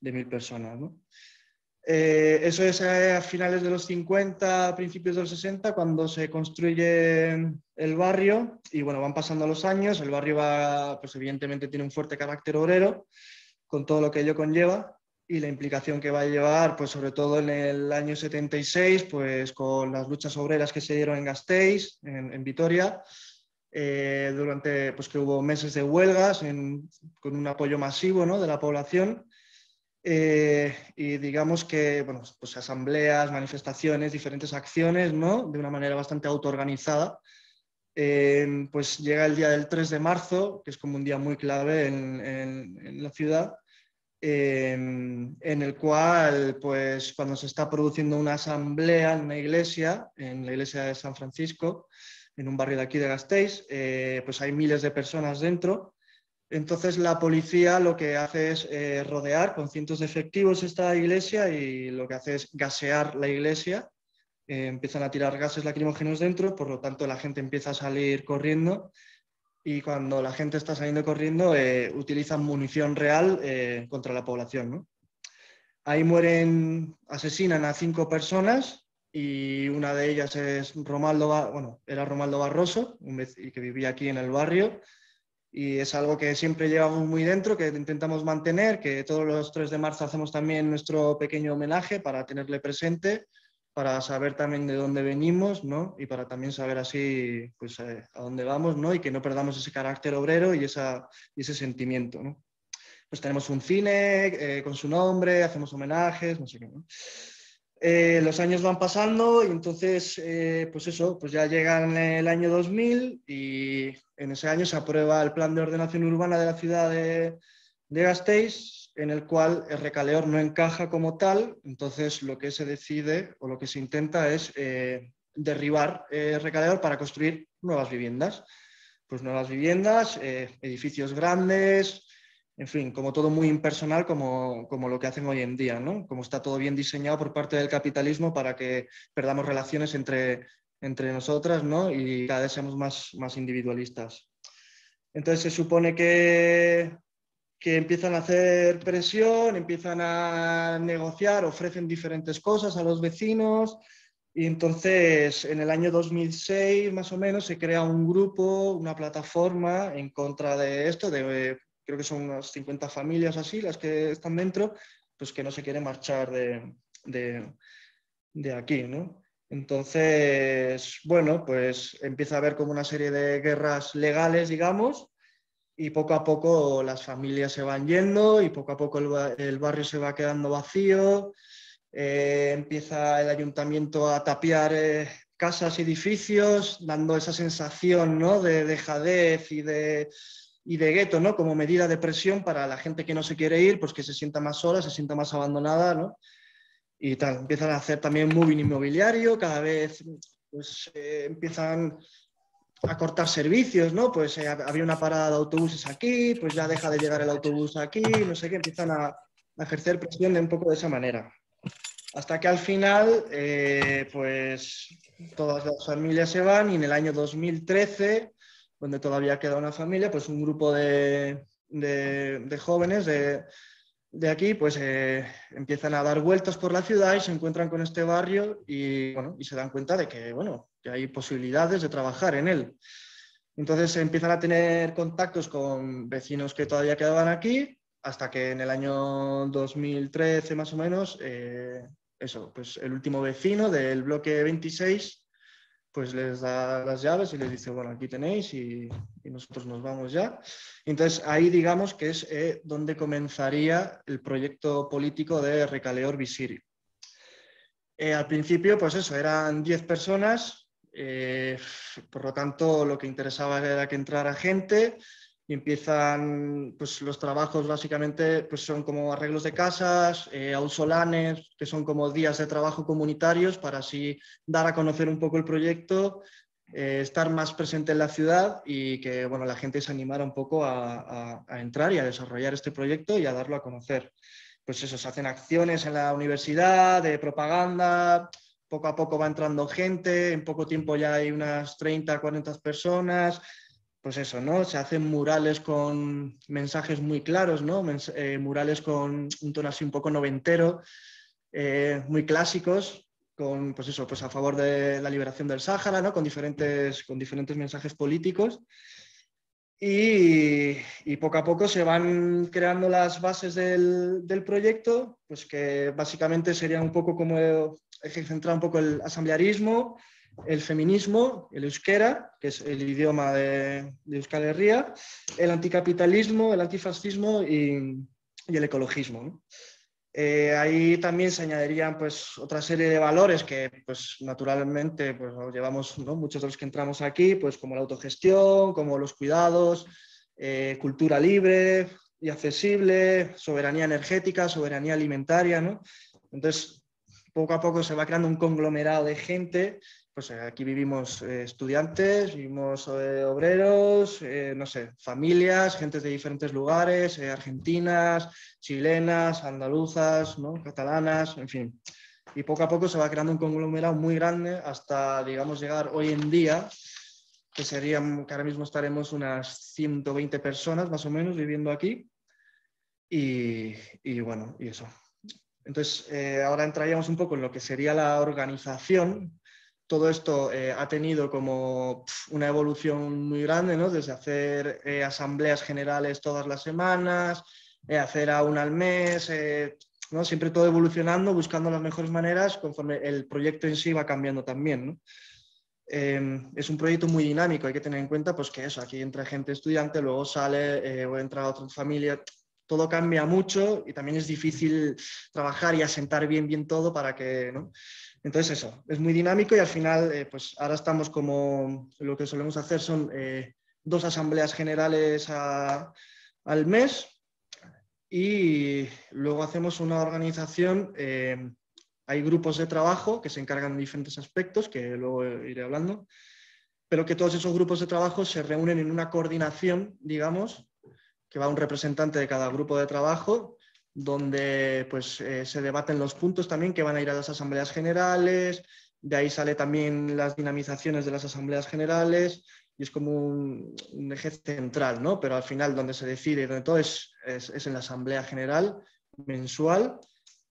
1000 personas, ¿no? Eso es a finales de los 50, principios de los 60, cuando se construye el barrio y bueno, van pasando los años, el barrio pues evidentemente tiene un fuerte carácter obrero, con todo lo que ello conlleva y la implicación que va a llevar, pues sobre todo en el año 76, pues con las luchas obreras que se dieron en Gasteiz, en Vitoria, durante, pues que hubo meses de huelgas con un apoyo masivo, ¿no? De la población. Y digamos que, bueno, pues asambleas, manifestaciones, diferentes acciones, ¿no? De una manera bastante autoorganizada. Pues llega el día del 3 de marzo, que es como un día muy clave en la ciudad, en el cual, pues cuando se está produciendo una asamblea en la iglesia de San Francisco, en un barrio de aquí de Gasteiz, pues hay miles de personas dentro. Entonces la policía lo que hace es rodear con cientos de efectivos esta iglesia y lo que hace es gasear la iglesia. Empiezan a tirar gases lacrimógenos dentro, por lo tanto la gente empieza a salir corriendo y cuando la gente está saliendo corriendo utilizan munición real contra la población, ¿no? Ahí asesinan a 5 personas y una de ellas es era Romaldo Barroso, que vivía aquí en el barrio. y es algo que siempre llevamos muy dentro, que intentamos mantener, que todos los 3 de marzo hacemos también nuestro pequeño homenaje para tenerle presente, para saber también de dónde venimos, ¿no? Y para también saber así pues, a dónde vamos, ¿no? Y que no perdamos ese carácter obrero y ese sentimiento, ¿no? Pues tenemos un cine con su nombre, hacemos homenajes, no sé qué, ¿no? Los años van pasando y entonces, pues eso, pues ya llega el año 2000 y en ese año se aprueba el Plan de Ordenación Urbana de la ciudad de Gasteiz, en el cual el Recaleor no encaja como tal, entonces lo que se decide o lo que se intenta es derribar Recaleor para construir nuevas viviendas. Pues nuevas viviendas, edificios grandes, en fin, como todo muy impersonal, como lo que hacen hoy en día, ¿no? Como está todo bien diseñado por parte del capitalismo para que perdamos relaciones entre nosotras, ¿no? Y cada vez seamos más individualistas. Entonces se supone que empiezan a hacer presión, empiezan a negociar, ofrecen diferentes cosas a los vecinos y entonces en el año 2006 más o menos se crea un grupo, una plataforma en contra de esto, creo que son unas 50 familias así las que están dentro, pues que no se quieren marchar de aquí, ¿no? Entonces, bueno, pues empieza a haber como una serie de guerras legales, digamos, y poco a poco las familias se van yendo y poco a poco el barrio se va quedando vacío, empieza el ayuntamiento a tapiar casas y edificios, dando esa sensación, ¿no? de dejadez y de gueto, ¿no? Como medida de presión para la gente que no se quiere ir, pues que se sienta más sola, se sienta más abandonada, ¿no? Y tal, empiezan a hacer también moving inmobiliario, cada vez pues, empiezan a cortar servicios, ¿no? Pues había una parada de autobuses aquí, pues ya deja de llegar el autobús aquí, no sé qué, empiezan a ejercer presión de un poco de esa manera. Hasta que al final, pues todas las familias se van y en el año 2013, donde todavía queda una familia, pues un grupo de jóvenes de aquí, pues empiezan a dar vueltas por la ciudad y se encuentran con este barrio y, bueno, y se dan cuenta de que, bueno, que hay posibilidades de trabajar en él. Entonces empiezan a tener contactos con vecinos que todavía quedaban aquí, hasta que en el año 2013 más o menos, eso, pues el último vecino del bloque 26 pues les da las llaves y les dice, bueno, aquí tenéis y nosotros nos vamos ya. Entonces ahí digamos que es donde comenzaría el proyecto político de Recaleor Visiri. Al principio, pues eso, eran 10 personas, por lo tanto lo que interesaba era que entrara gente y empiezan, pues los trabajos básicamente pues son como arreglos de casas, ausolanes, que son como días de trabajo comunitarios para así dar a conocer un poco el proyecto, estar más presente en la ciudad y que bueno, la gente se animara un poco a entrar y a desarrollar este proyecto y a darlo a conocer. Pues eso, se hacen acciones en la universidad de propaganda, poco a poco va entrando gente, en poco tiempo ya hay unas 30, 40 personas, pues eso, ¿no? Se hacen murales con mensajes muy claros, ¿no? Murales con un tono así un poco noventero, muy clásicos, con, pues eso, pues a favor de la liberación del Sáhara, ¿no? Con diferentes mensajes políticos. Y poco a poco se van creando las bases del proyecto, pues que básicamente sería un poco como centrar un poco el asamblearismo, el feminismo, el euskera, que es el idioma de Euskal Herria, el anticapitalismo, el antifascismo y el ecologismo, ¿no? Ahí también se añadirían pues, otra serie de valores que pues, naturalmente pues, llevamos, ¿no? Muchos de los que entramos aquí, pues, como la autogestión, como los cuidados, cultura libre y accesible, soberanía energética, soberanía alimentaria, ¿no? Entonces, poco a poco se va creando un conglomerado de gente. Pues aquí vivimos estudiantes, vivimos obreros, no sé, familias, gentes de diferentes lugares, argentinas, chilenas, andaluzas, ¿no? Catalanas, en fin. Y poco a poco se va creando un conglomerado muy grande hasta, digamos, llegar hoy en día, que serían, que ahora mismo estaremos unas 120 personas más o menos viviendo aquí. Y bueno, y eso. Entonces, ahora entraríamos un poco en lo que sería la organización. todo esto ha tenido como una evolución muy grande, ¿no? Desde hacer asambleas generales todas las semanas, hacer a una al mes, ¿no? Siempre todo evolucionando, buscando las mejores maneras conforme el proyecto en sí va cambiando también, ¿no? Es un proyecto muy dinámico, hay que tener en cuenta pues, que eso, aquí entra gente estudiante, luego sale o entra otra familia, todo cambia mucho y también es difícil trabajar y asentar bien todo para que, ¿no? Entonces eso, es muy dinámico y al final pues ahora estamos como, lo que solemos hacer son 2 asambleas generales al mes y luego hacemos una organización, hay grupos de trabajo que se encargan de diferentes aspectos, que luego iré hablando, pero que todos esos grupos de trabajo se reúnen en una coordinación, digamos, que va un representante de cada grupo de trabajo, donde pues, se debaten los puntos también que van a ir a las asambleas generales, de ahí sale también las dinamizaciones de las asambleas generales, y es como un eje central, ¿no? Pero al final donde se decide, donde todo es en la asamblea general mensual,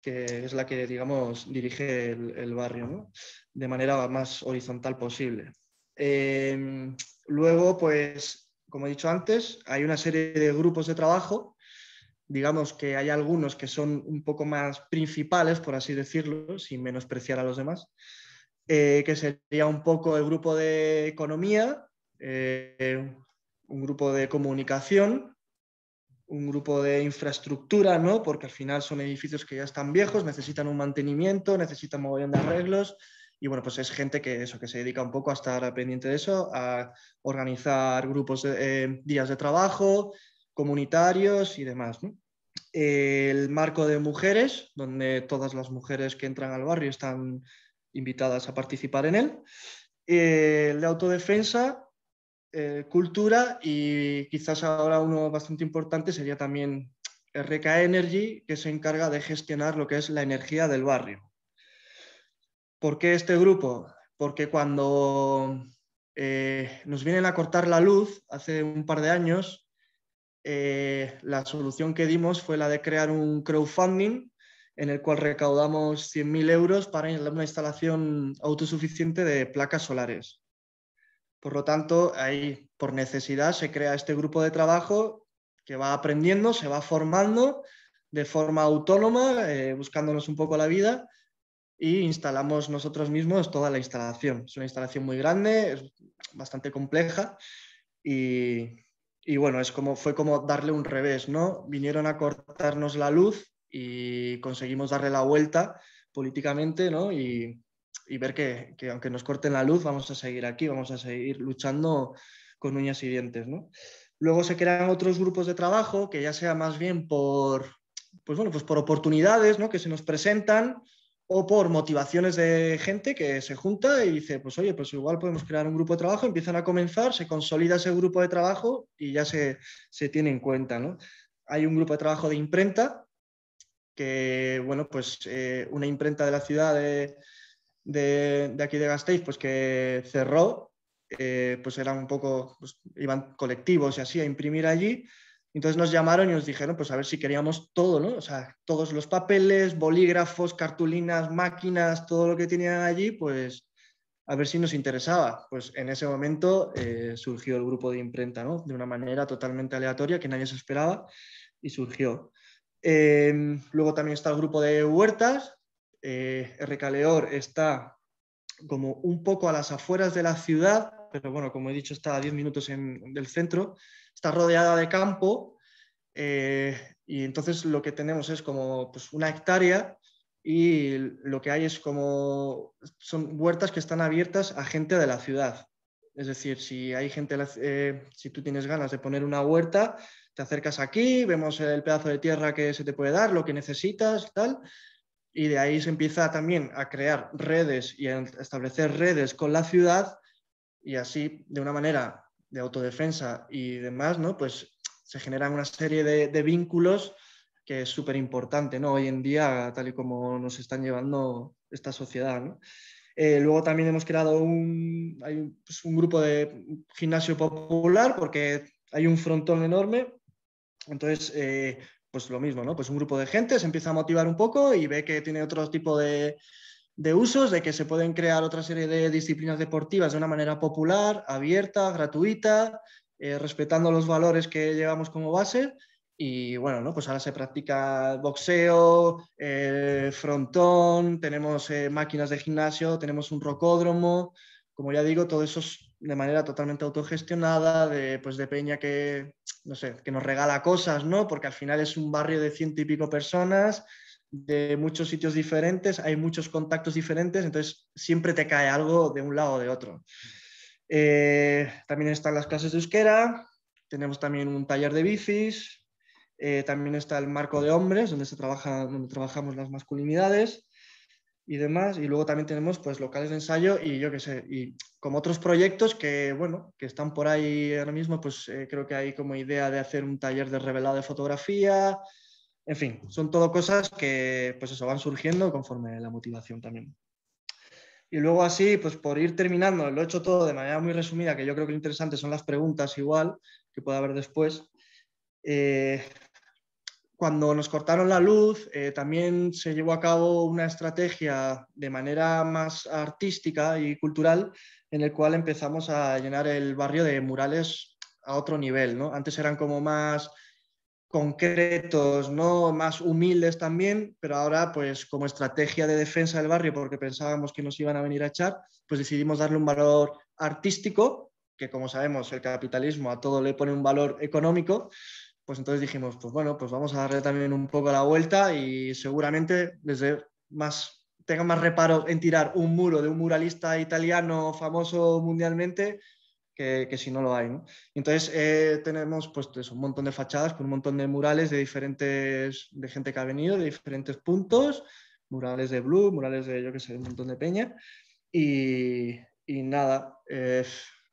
que es la que, digamos, dirige el barrio, ¿no? De manera más horizontal posible. Luego, pues, como he dicho antes, hay una serie de grupos de trabajo, digamos que hay algunos que son un poco más principales, por así decirlo, sin menospreciar a los demás, que sería un poco el grupo de economía, un grupo de comunicación, un grupo de infraestructura, ¿no? Porque al final son edificios que ya están viejos, necesitan un mantenimiento, necesitan mogollón de arreglos y bueno, pues es gente que, eso, que se dedica un poco a estar pendiente de eso, a organizar grupos de días de trabajo, comunitarios y demás, ¿no? El marco de mujeres, donde todas las mujeres que entran al barrio están invitadas a participar en él. El de autodefensa, cultura y quizás ahora uno bastante importante sería también RK Energy, que se encarga de gestionar lo que es la energía del barrio. ¿Por qué este grupo? Porque cuando nos vienen a cortar la luz hace un par de años, la solución que dimos fue la de crear un crowdfunding en el cual recaudamos 100.000 euros para una instalación autosuficiente de placas solares. Por lo tanto, ahí por necesidad se crea este grupo de trabajo que va aprendiendo, se va formando de forma autónoma, buscándonos un poco la vida y instalamos nosotros mismos toda la instalación. Es una instalación muy grande, es bastante compleja y bueno, fue como darle un revés, ¿no? Vinieron a cortarnos la luz y conseguimos darle la vuelta políticamente, ¿no? Y ver que aunque nos corten la luz, vamos a seguir aquí, vamos a seguir luchando con uñas y dientes, ¿no? Luego se crean otros grupos de trabajo que ya sea más bien por oportunidades, ¿no? Que se nos presentan o por motivaciones de gente que se junta y dice, pues oye, pues igual podemos crear un grupo de trabajo, empiezan a comenzar, se consolida ese grupo de trabajo y ya se tiene en cuenta, ¿no? Hay un grupo de trabajo de imprenta que, bueno, pues una imprenta de la ciudad de aquí de Gasteiz, pues que cerró, pues eran un poco, pues, iban colectivos y así a imprimir allí. Entonces nos llamaron y nos dijeron, pues a ver si queríamos todo, ¿no? O sea, todos los papeles, bolígrafos, cartulinas, máquinas, todo lo que tenían allí, pues a ver si nos interesaba. Pues en ese momento surgió el grupo de imprenta, ¿no? De una manera totalmente aleatoria que nadie se esperaba y surgió. Luego también está el grupo de huertas. RK Leor está como un poco a las afueras de la ciudad, pero bueno, como he dicho, está a 10 minutos del centro, está rodeada de campo y entonces lo que tenemos es como pues, una hectárea y lo que hay es como, son huertas que están abiertas a gente de la ciudad. Es decir, si hay gente, si tú tienes ganas de poner una huerta, te acercas aquí, vemos el pedazo de tierra que se te puede dar, lo que necesitas, tal, y de ahí se empieza también a crear redes y a establecer redes con la ciudad y así de una manera de autodefensa y demás, ¿no? Pues se generan una serie de vínculos que es súper importante, ¿no? Hoy en día, tal y como nos están llevando esta sociedad, ¿no? Luego también hemos creado un grupo de gimnasio popular porque hay un frontón enorme. Entonces, pues lo mismo, ¿no? Pues un grupo de gente se empieza a motivar un poco y ve que tiene otro tipo de de usos, de que se pueden crear otra serie de disciplinas deportivas de una manera popular, abierta, gratuita, respetando los valores que llevamos como base. Y bueno, ¿no? Pues ahora se practica boxeo, frontón, tenemos máquinas de gimnasio, tenemos un rocódromo. Como ya digo, todo eso es de manera totalmente autogestionada, pues de peña que, no sé, que nos regala cosas, ¿no? Porque al final es un barrio de 100 y pico personas, de muchos sitios diferentes, hay muchos contactos diferentes, entonces siempre te cae algo de un lado o de otro. También están las clases de euskera, tenemos también un taller de bicis, también está el marco de hombres, donde donde trabajamos las masculinidades y demás, y luego también tenemos pues locales de ensayo y yo qué sé, y como otros proyectos que, bueno, que están por ahí ahora mismo, pues creo que hay como idea de hacer un taller de revelado de fotografía, en fin, son todo cosas que pues eso, van surgiendo conforme la motivación también. Y luego así, pues por ir terminando, lo he hecho todo de manera muy resumida, que yo creo que lo interesante son las preguntas igual, que puede haber después. Cuando nos cortaron la luz, también se llevó a cabo una estrategia de manera más artística y cultural, en el cual empezamos a llenar el barrio de murales a otro nivel, ¿no? Antes eran como más concretos, ¿no? Más humildes también, pero ahora, pues como estrategia de defensa del barrio, porque pensábamos que nos iban a venir a echar, pues decidimos darle un valor artístico, que como sabemos el capitalismo a todo le pone un valor económico. Pues entonces dijimos, pues bueno, pues vamos a darle también un poco la vuelta y seguramente tengan más reparo en tirar un muro de un muralista italiano famoso mundialmente que si no lo hay, ¿no? Entonces tenemos pues eso, un montón de fachadas con un montón de murales de gente que ha venido de diferentes puntos, murales de Blue, murales de yo qué sé, un montón de peña y nada,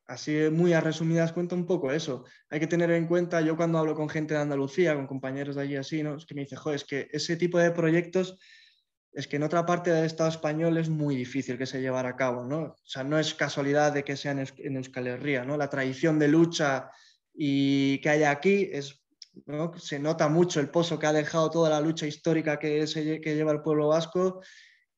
así muy a resumidas cuento un poco eso. Hay que tener en cuenta, yo cuando hablo con gente de Andalucía, con compañeros de allí así, ¿no? Es que me dice, joder, es que ese tipo de proyectos es que en otra parte del Estado español es muy difícil que se llevara a cabo, ¿no? O sea, no es casualidad de que sea en Euskal Herria, ¿no? La tradición de lucha y que haya aquí es, ¿no? Se nota mucho el pozo que ha dejado toda la lucha histórica que lleva el pueblo vasco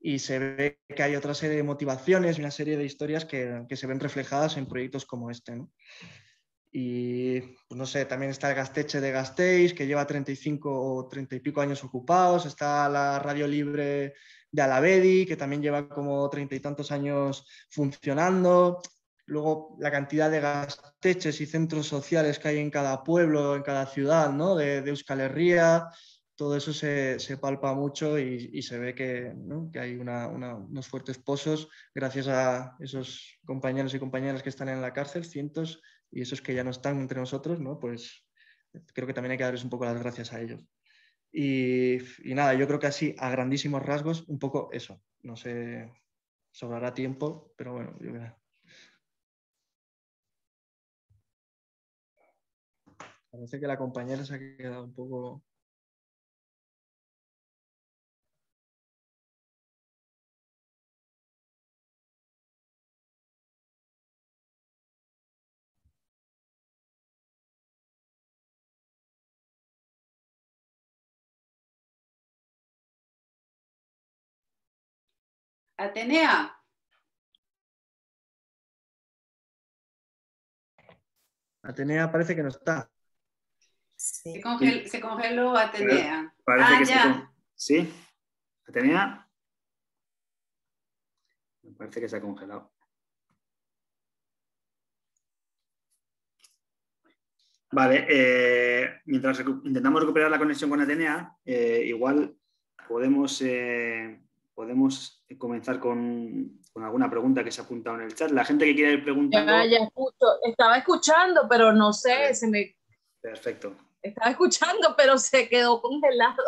y se ve que hay otra serie de motivaciones y una serie de historias que se ven reflejadas en proyectos como este, ¿no? Y pues no sé, también está el Gasteche de Gasteiz, que lleva 35 o 30 y pico años ocupados, está la Radio Libre de Alavedi, que también lleva como 30 y tantos años funcionando. Luego la cantidad de gasteches y centros sociales que hay en cada pueblo, en cada ciudad, ¿no? de Euskal Herria, todo eso se palpa mucho y se ve que, ¿no? que hay unos fuertes pozos gracias a esos compañeros y compañeras que están en la cárcel, cientos, y esos que ya no están entre nosotros, ¿no? Pues creo que también hay que darles un poco las gracias a ellos. Y nada, yo creo que así, a grandísimos rasgos, un poco eso. No sé, sobrará tiempo, pero bueno, yo creo. Parece que la compañera se ha quedado un poco... Atenea. Atenea parece que no está. Sí. Se congeló Atenea. Parece que ya. ¿Sí? ¿Atenea? Me parece que se ha congelado. Vale, mientras intentamos recuperar la conexión con Atenea, igual podemos comenzar con alguna pregunta que se ha apuntado en el chat. La gente que quiera ir preguntando... Ya escucho. Estaba escuchando, pero no sé, Perfecto. Estaba escuchando, pero se quedó congelado.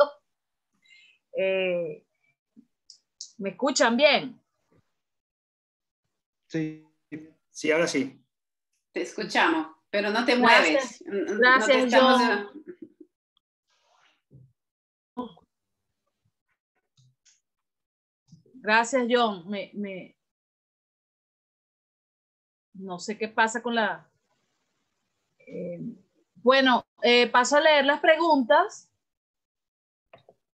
¿Me escuchan bien? Sí. Sí, ahora sí. Te escuchamos, pero no te mueves. Gracias, no te estamos... Gracias, John. No sé qué pasa con la... Bueno, paso a leer las preguntas.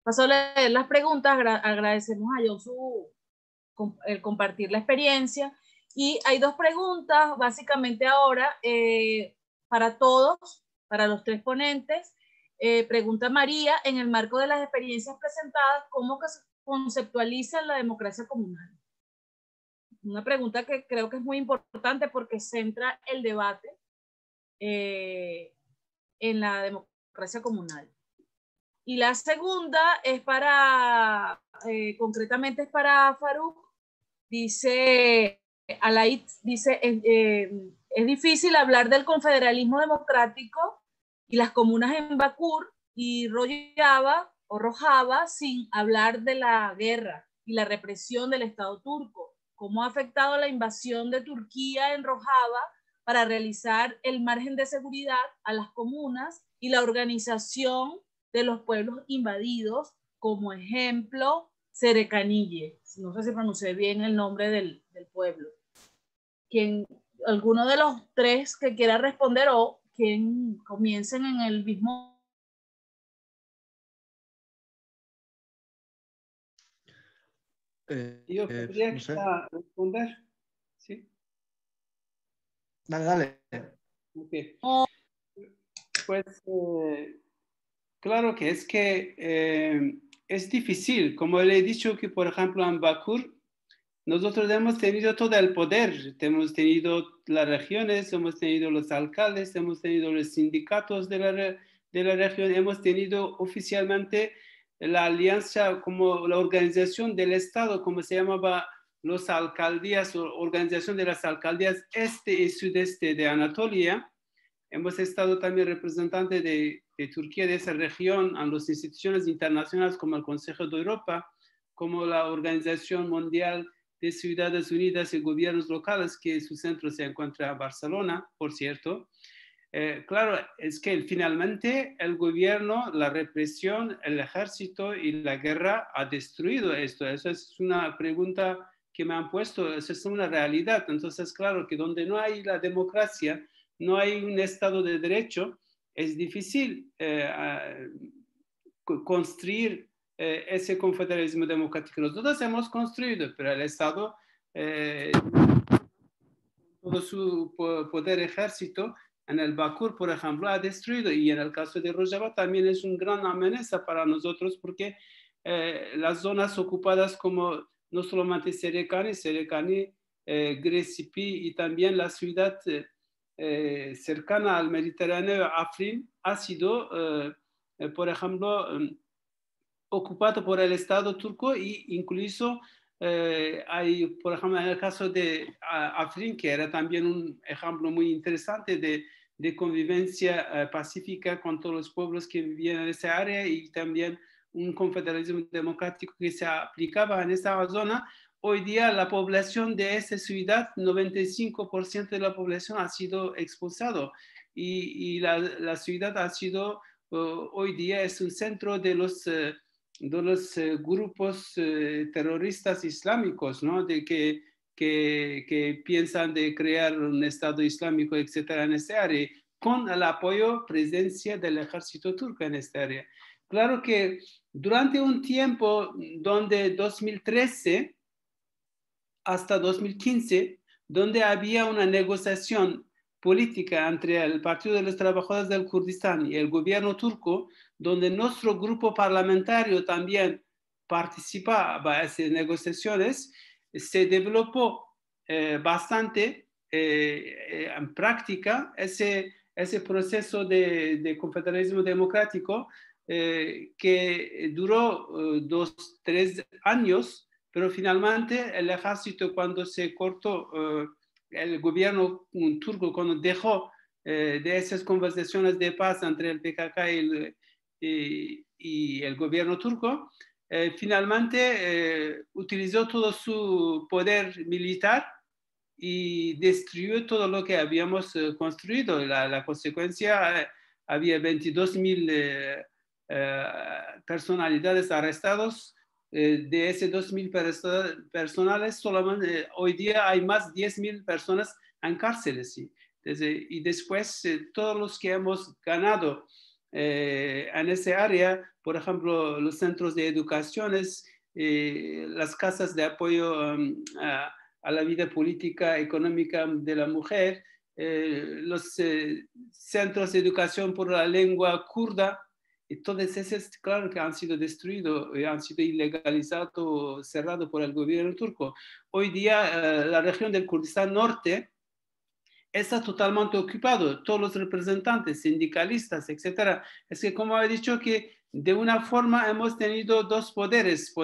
Agradecemos a John el compartir la experiencia. Y hay dos preguntas básicamente ahora para todos, para los tres ponentes. Pregunta María, en el marco de las experiencias presentadas, ¿cómo que se conceptualiza la democracia comunal? Una pregunta que creo que es muy importante porque centra el debate en la democracia comunal. Y la segunda es para, concretamente es para Faruk. Dice, Alaid dice, es difícil hablar del confederalismo democrático y las comunas en Bakur y Rojava sin hablar de la guerra y la represión del Estado turco. ¿Cómo ha afectado la invasión de Turquía en Rojava para realizar el margen de seguridad a las comunas y la organización de los pueblos invadidos, como ejemplo, Serecanille? No sé si pronuncié bien el nombre del pueblo. Alguno de los tres que quiera responder o quien comiencen en el mismo. Yo podría no sé. responder. ¿Sí? Dale. Okay. Pues claro que es difícil. Como le he dicho que, por ejemplo, en Bakur, nosotros hemos tenido todo el poder. Hemos tenido las regiones, hemos tenido los alcaldes, hemos tenido los sindicatos de la región, hemos tenido oficialmente la alianza como la organización del Estado, como se llamaba las alcaldías, o organización de las alcaldías este y sudeste de Anatolia. Hemos estado también representantes de Turquía, de esa región, en las instituciones internacionales como el Consejo de Europa, como la Organización Mundial de Ciudades Unidas y Gobiernos Locales, que su centro se encuentra en Barcelona, por cierto. Claro, es que finalmente el gobierno, la represión, el ejército y la guerra ha destruido esto. Esa es una pregunta que me han puesto, esa es una realidad. Entonces, claro, que donde no hay la democracia, no hay un Estado de Derecho, es difícil construir ese confederalismo democrático. Nosotros hemos construido, pero el Estado, todo su poder ejército, en el Bakur, por ejemplo, ha destruido, y en el caso de Rojava también es una gran amenaza para nosotros porque las zonas ocupadas como no solamente Serekani, Grecipi y también la ciudad cercana al Mediterráneo, Afrin, ha sido, por ejemplo, ocupado por el Estado turco e incluso hay, por ejemplo, en el caso de Afrin, que era también un ejemplo muy interesante de convivencia pacífica con todos los pueblos que vivían en esa área y también un confederalismo democrático que se aplicaba en esa zona. Hoy día la población de esa ciudad, 95% de la población ha sido expulsado y la ciudad ha sido, hoy día es un centro de los grupos terroristas islámicos, ¿no? Que piensan de crear un Estado islámico, etcétera, en esta área, con el apoyo, presencia del ejército turco en esta área. Claro que durante un tiempo donde 2013 hasta 2015, donde había una negociación política entre el Partido de los Trabajadores del Kurdistán y el gobierno turco, donde nuestro grupo parlamentario también participaba en esas negociaciones, se desarrolló bastante en práctica ese proceso de confederalismo democrático que duró 2-3 años, pero finalmente el ejército, cuando se cortó, el gobierno turco, cuando dejó de esas conversaciones de paz entre el PKK y el gobierno turco, finalmente utilizó todo su poder militar y destruyó todo lo que habíamos construido. La consecuencia, había 22.000 personalidades arrestadas. De ese 2.000 personales, solamente hoy día hay más de 10.000 personas en cárceles. ¿Sí? Y después, todos los que hemos ganado en esa área, por ejemplo, los centros de educación, las casas de apoyo a la vida política, económica de la mujer, los centros de educación por la lengua kurda, y todos esos, claro que han sido destruidos, han sido ilegalizados, cerrados por el gobierno turco. Hoy día la región del Kurdistán Norte está totalmente ocupado, todos los representantes, sindicalistas, etcétera. Es que, como he dicho, que de una forma hemos tenido dos poderes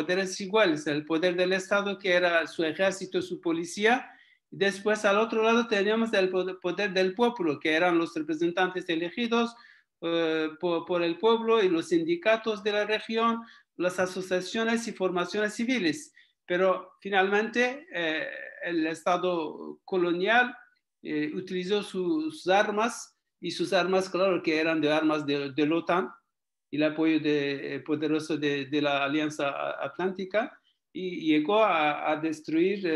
iguales, el poder del Estado, que era su ejército, su policía, y después al otro lado teníamos el poder del pueblo, que eran los representantes elegidos por el pueblo y los sindicatos de la región, las asociaciones y formaciones civiles. Pero finalmente el Estado colonial utilizó sus armas, y sus armas, claro, que eran de armas de la OTAN y el apoyo poderoso de la Alianza Atlántica, y llegó a destruir,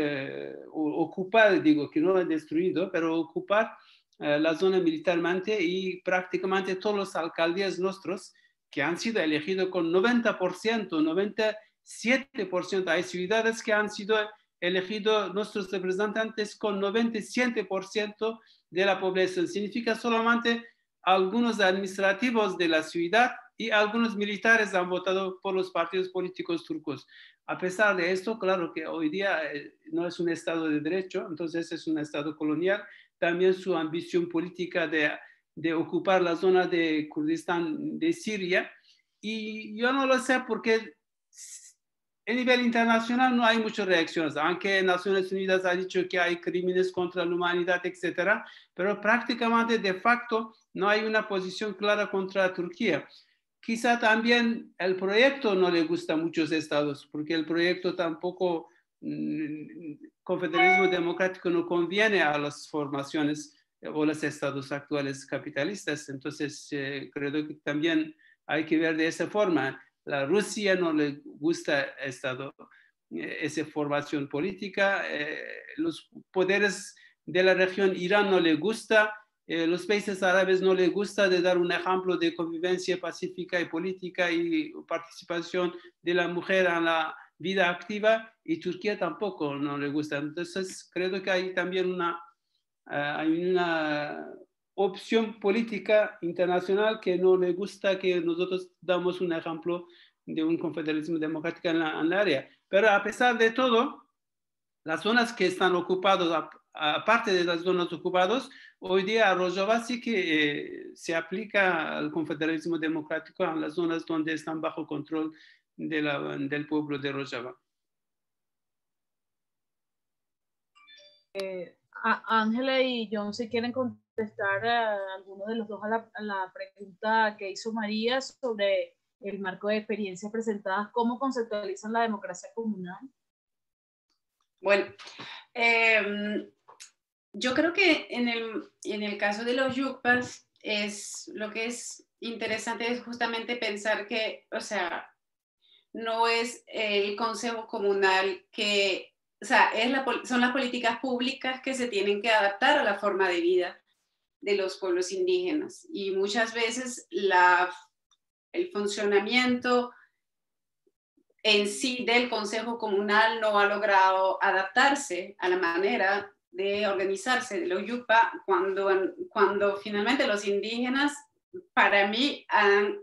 ocupar, digo que no ha destruido, pero ocupar la zona militarmente, y prácticamente todos los alcaldías nuestros que han sido elegidos con 90%, 97%, hay ciudades que han sido elegidos nuestros representantes con 97% de la población. Significa solamente algunos administrativos de la ciudad y algunos militares han votado por los partidos políticos turcos. A pesar de esto, claro que hoy día no es un Estado de derecho, entonces es un Estado colonial. También su ambición política de ocupar la zona de Kurdistán de Siria. Y yo no lo sé porque a nivel internacional no hay muchas reacciones, aunque Naciones Unidas ha dicho que hay crímenes contra la humanidad, etcétera, pero prácticamente de facto no hay una posición clara contra Turquía. Quizá también el proyecto no le gusta a muchos estados, porque el proyecto tampoco, confederalismo democrático, no conviene a las formaciones o los estados actuales capitalistas. Entonces, creo que también hay que ver de esa forma. La Rusia no le gusta esa formación política, los poderes de la región, Irán no le gusta, los países árabes no les gusta de dar un ejemplo de convivencia pacífica y política y participación de la mujer en la vida activa, y Turquía tampoco no le gusta. Entonces creo que hay también hay una opción política internacional que no le gusta que nosotros damos un ejemplo de un confederalismo democrático en la área. Pero a pesar de todo, las zonas que están ocupadas, aparte de las zonas ocupadas, hoy día a Rojava sí que se aplica el confederalismo democrático en las zonas donde están bajo control del pueblo de Rojava. Ángela y John, si quieren contestar a alguno de los dos a la pregunta que hizo María sobre el marco de experiencias presentadas, ¿cómo conceptualizan la democracia comunal? Bueno, yo creo que en el caso de los yukpas, lo que es interesante es justamente pensar que, o sea, no es el consejo comunal que, o sea, son las políticas públicas que se tienen que adaptar a la forma de vida de los pueblos indígenas. Y muchas veces el funcionamiento en sí del consejo comunal no ha logrado adaptarse a la manera de organizarse de los yupa, cuando finalmente los indígenas, para mí, han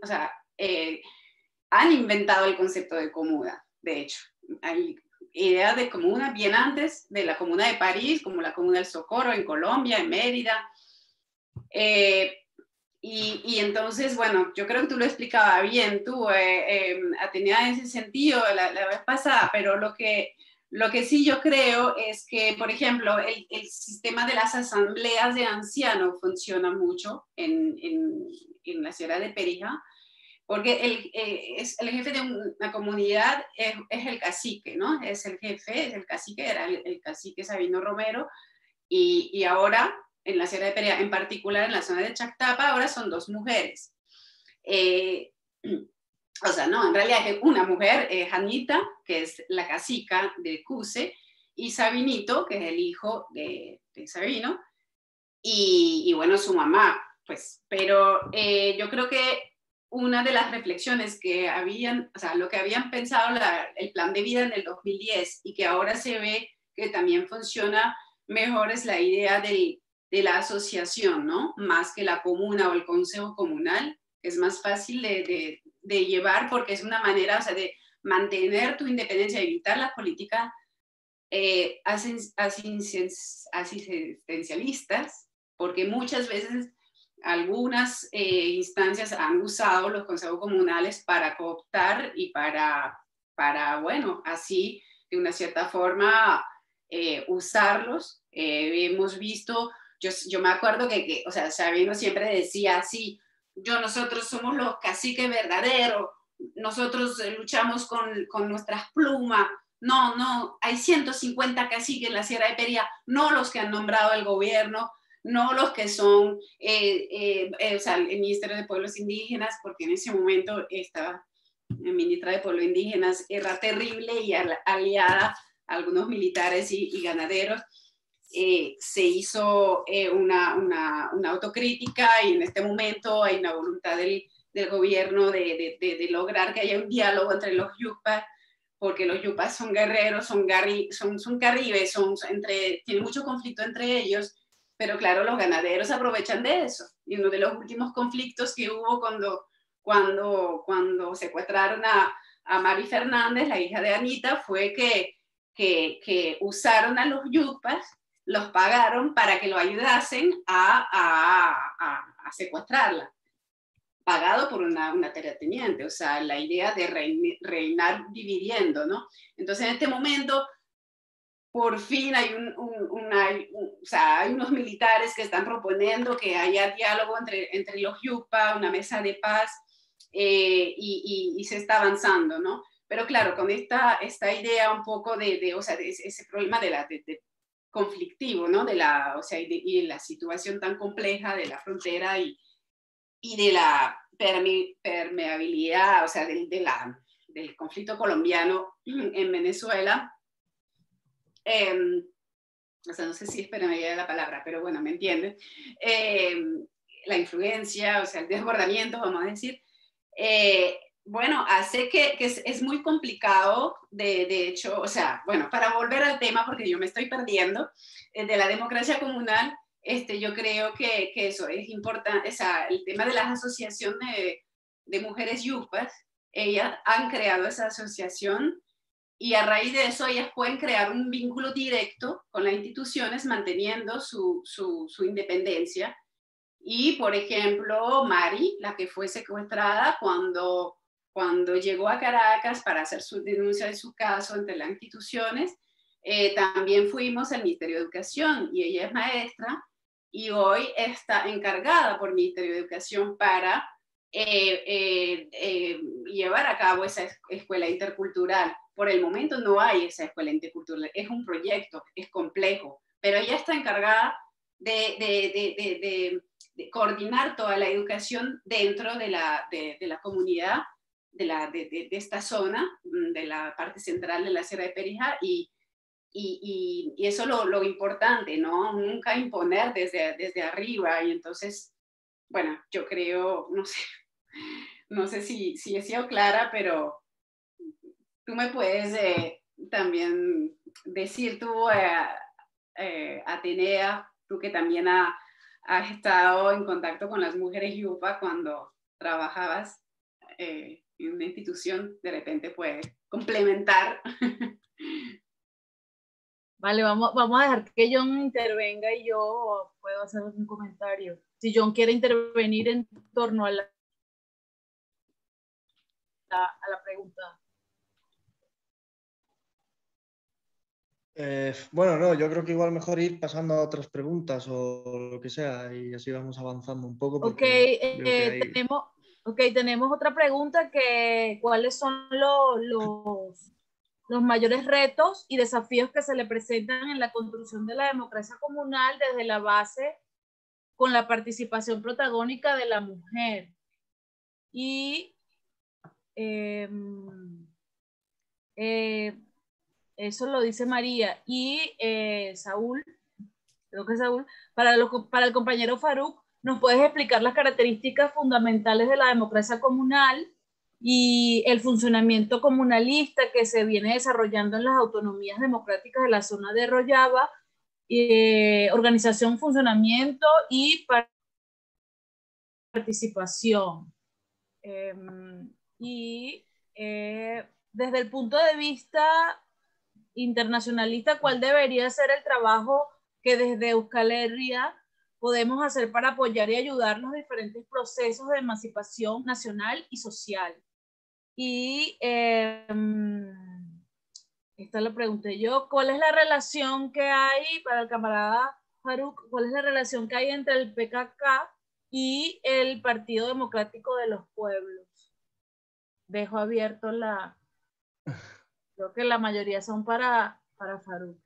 inventado el concepto de comuna. De hecho, hay ideas de comuna bien antes de la Comuna de París, como la Comuna del Socorro en Colombia, en Mérida. Y entonces, bueno, yo creo que tú lo explicabas bien, tú, Atenea, en ese sentido la vez pasada, pero lo que sí yo creo es que, por ejemplo, el sistema de las asambleas de ancianos funciona mucho en la ciudad de Perijá, porque el jefe de una comunidad es el cacique, ¿no? Es el jefe, es el cacique, era el cacique Sabino Romero, y ahora en la Sierra de Perijá, en particular en la zona de Chactapa, ahora son 2 mujeres. O sea, no, en realidad es una mujer, Janita, que es la cacica de Cuse, y Sabinito, que es el hijo de Sabino, y bueno, su mamá, pues. Pero yo creo que una de las reflexiones que habían, o sea, lo que habían pensado el plan de vida en el 2010 y que ahora se ve que también funciona mejor es la idea de la asociación, ¿no? Más que la comuna o el consejo comunal. Es más fácil de llevar porque es una manera, o sea, de mantener tu independencia, evitar las políticas asistencialistas, porque muchas veces algunas instancias han usado los consejos comunales para cooptar y para, bueno, así de una cierta forma usarlos. Hemos visto, yo me acuerdo que, o sea, Sabino siempre decía así, nosotros somos los caciques verdaderos, nosotros luchamos con nuestras plumas. No, hay 150 caciques en la Sierra de Peria, no los que han nombrado el gobierno, no los que son, o sea, el Ministerio de Pueblos Indígenas, porque en ese momento estaba la ministra de Pueblos Indígenas, era terrible y aliada a algunos militares y ganaderos. Se hizo una autocrítica y en este momento hay una voluntad del gobierno de lograr que haya un diálogo entre los yupas, porque los yupas son guerreros, son caribes, tienen mucho conflicto entre ellos, pero claro, los ganaderos aprovechan de eso. Y uno de los últimos conflictos que hubo cuando secuestraron a Mari Fernández, la hija de Anita, fue que usaron a los yupas, los pagaron para que lo ayudasen a secuestrarla, pagado por una terrateniente, o sea, la idea de reinar dividiendo, ¿no? Entonces, en este momento, por fin hay o sea, hay unos militares que están proponiendo que haya diálogo entre los yupa, una mesa de paz, y se está avanzando, ¿no? Pero claro, con esta idea un poco o sea, de ese problema de conflictivo, ¿no? O sea, y de la situación tan compleja de la frontera y de la permeabilidad, o sea, del conflicto colombiano en Venezuela. O sea, no sé si es permeabilidad la palabra, pero bueno, ¿me entienden? La influencia, o sea, el desbordamiento, vamos a decir, bueno, hace que es muy complicado, de hecho, o sea, bueno, para volver al tema, porque yo me estoy perdiendo, de la democracia comunal, yo creo que eso es importante, o sea, el tema de las asociaciones de mujeres yupas, ellas han creado esa asociación y a raíz de eso ellas pueden crear un vínculo directo con las instituciones manteniendo su independencia. Y, por ejemplo, Mari, la que fue secuestrada cuando llegó a Caracas para hacer su denuncia de su caso ante las instituciones, también fuimos al Ministerio de Educación y ella es maestra y hoy está encargada por el Ministerio de Educación para llevar a cabo esa escuela intercultural. Por el momento no hay esa escuela intercultural, es un proyecto, es complejo, pero ella está encargada de coordinar toda la educación dentro de la comunidad de esta zona, de la parte central de la Sierra de Perijá, y eso es lo importante, ¿no? Nunca imponer desde arriba, y entonces, bueno, yo creo, no sé si he sido clara, pero tú me puedes también decir tú, Atenea, tú que también has estado en contacto con las mujeres yupa cuando trabajabas en una institución, de repente puedes complementar. Vale, vamos a dejar que John intervenga y yo puedo hacer un comentario. Si John quiere intervenir en torno a la pregunta. Bueno, no, yo creo que igual mejor ir pasando a otras preguntas o lo que sea y así vamos avanzando un poco. Ok, tenemos otra pregunta que ¿cuáles son los mayores retos y desafíos que se le presentan en la construcción de la democracia comunal desde la base con la participación protagónica de la mujer? Y eso lo dice María. Y Saúl, creo que Saúl, para el compañero Faruk, ¿nos puedes explicar las características fundamentales de la democracia comunal y el funcionamiento comunalista que se viene desarrollando en las autonomías democráticas de la zona de Rojava, organización, funcionamiento y participación? Desde el punto de vista internacionalista, ¿cuál debería ser el trabajo que desde Euskal Herria podemos hacer para apoyar y ayudar los diferentes procesos de emancipación nacional y social? Y esta lo pregunté yo, ¿cuál es la relación que hay, para el camarada Faruk, cuál es la relación que hay entre el PKK y el Partido Democrático de los Pueblos? Dejo abierto la... Creo que la mayoría son para Faruk.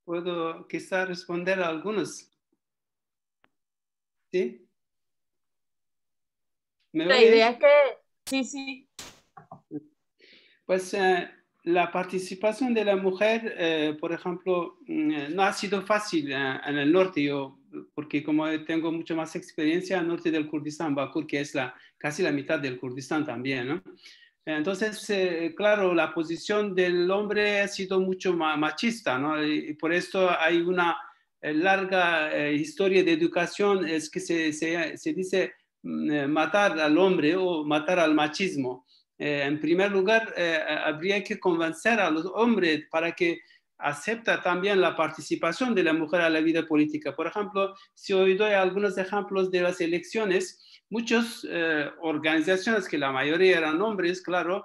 Puedo quizá responder a algunos. ¿Sí? ¿Me La oyes? idea es que... Sí. Pues la participación de la mujer, por ejemplo, no ha sido fácil en el norte, porque como tengo mucho más experiencia en el norte del Kurdistán, Bakur, que es casi la mitad del Kurdistán también, ¿no? Entonces, claro, la posición del hombre ha sido mucho más machista, ¿no? Y por esto hay una larga historia de educación, es que se dice matar al hombre o matar al machismo. En primer lugar, habría que convencer a los hombres para que acepten también la participación de la mujer a la vida política. Por ejemplo, si hoy doy algunos ejemplos de las elecciones, muchas organizaciones, que la mayoría eran hombres, claro,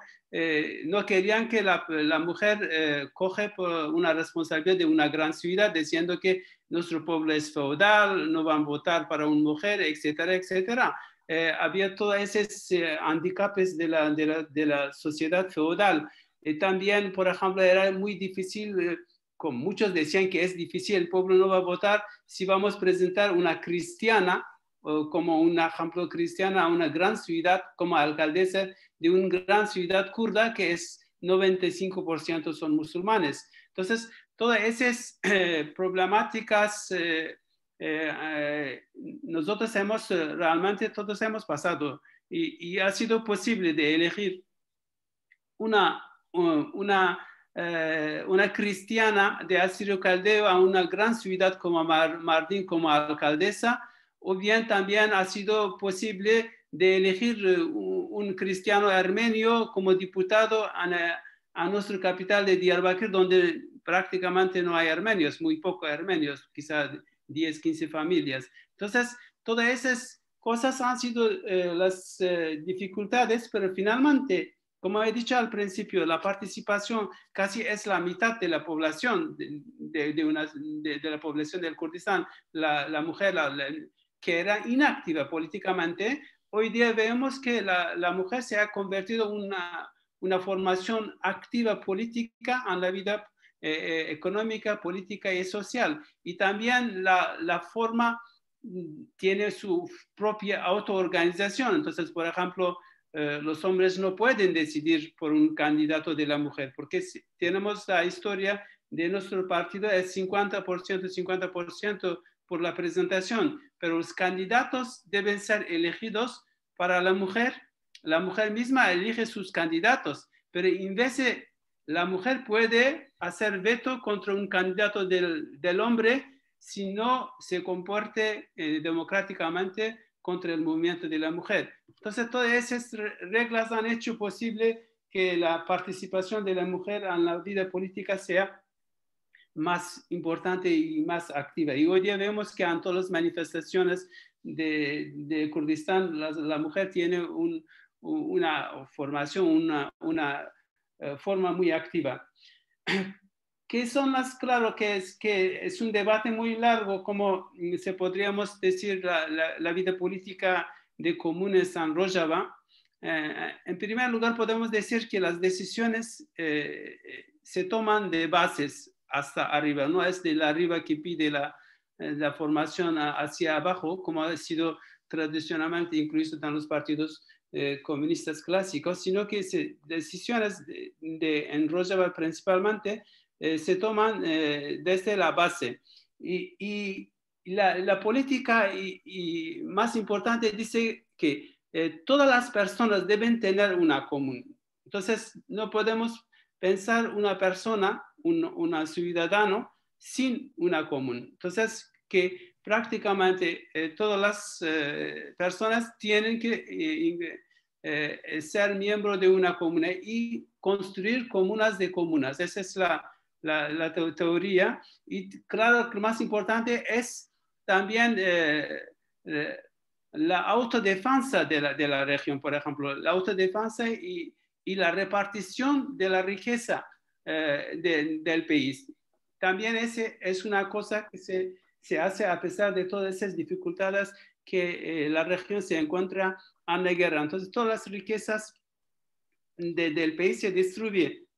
no querían que la mujer coge una responsabilidad de una gran ciudad, diciendo que nuestro pueblo es feudal, no van a votar para una mujer, etcétera, etcétera. Había todos esos handicaps de la sociedad feudal. También, por ejemplo, era muy difícil, como muchos decían que es difícil, el pueblo no va a votar si vamos a presentar una cristiana, como un ejemplo cristiana, a una gran ciudad, como alcaldesa de una gran ciudad kurda, que es 95% son musulmanes. Entonces, todas esas problemáticas... nosotros realmente todos hemos pasado y ha sido posible de elegir una cristiana de Asirio Caldeo a una gran ciudad como Mardin como alcaldesa, o bien también ha sido posible de elegir un cristiano armenio como diputado a nuestra capital de Diyarbakir, donde prácticamente no hay armenios, muy pocos armenios, quizás 10, 15 familias. Entonces, todas esas cosas han sido las dificultades, pero finalmente, como he dicho al principio, la participación casi es la mitad de la población, de la población del Kurdistán. La mujer que era inactiva políticamente, hoy día vemos que la mujer se ha convertido en una formación activa política en la vida económica, política y social. Y también la forma tiene su propia autoorganización. Entonces, por ejemplo, los hombres no pueden decidir por un candidato de la mujer, porque si tenemos la historia de nuestro partido, es 50% por la presentación, pero los candidatos deben ser elegidos para la mujer. La mujer misma elige sus candidatos, pero en vez de la mujer puede hacer veto contra un candidato del hombre si no se comporte democráticamente contra el movimiento de la mujer. Entonces, todas esas reglas han hecho posible que la participación de la mujer en la vida política sea más importante y más activa. Y hoy día vemos que en todas las manifestaciones de Kurdistán, la mujer tiene una formación, una forma muy activa. ¿Qué son las? Claro que es un debate muy largo, como se podríamos decir la vida política de comunes en Rojava. En primer lugar, podemos decir que las decisiones se toman de bases hasta arriba, no es de la arriba que pide la formación hacia abajo, como ha sido tradicionalmente incluido en los partidos comunistas clásicos, sino que decisiones en Rojava principalmente se toman desde la base. Y la política y más importante dice que todas las personas deben tener una común. Entonces, no podemos pensar una persona, un ciudadano, sin una común. Entonces, que prácticamente todas las personas tienen que ser miembros de una comuna y construir comunas de comunas. Esa es la teoría. Y claro, lo más importante es también la autodefensa de la región, por ejemplo, la autodefensa y la repartición de la riqueza del país. También ese es una cosa que se hace a pesar de todas esas dificultades que la región se encuentra en la guerra. Entonces, todas las riquezas del país se distribuye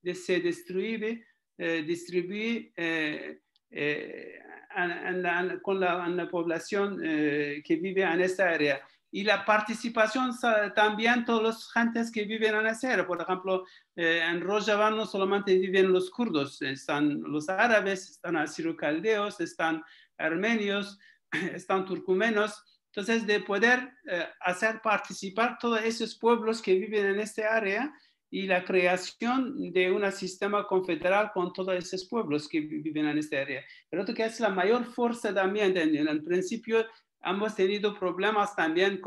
con la población que vive en esta área. Y la participación también todas las gentes que viven en esa área. Por ejemplo, en Rojava no solamente viven los kurdos, están los árabes, están asiro-caldeos, están armenios, están turcomenos. Entonces, de poder hacer participar todos esos pueblos que viven en esta área y la creación de un sistema confederal con todos esos pueblos que viven en esta área. Pero lo que es la mayor fuerza también, en el principio hemos tenido problemas también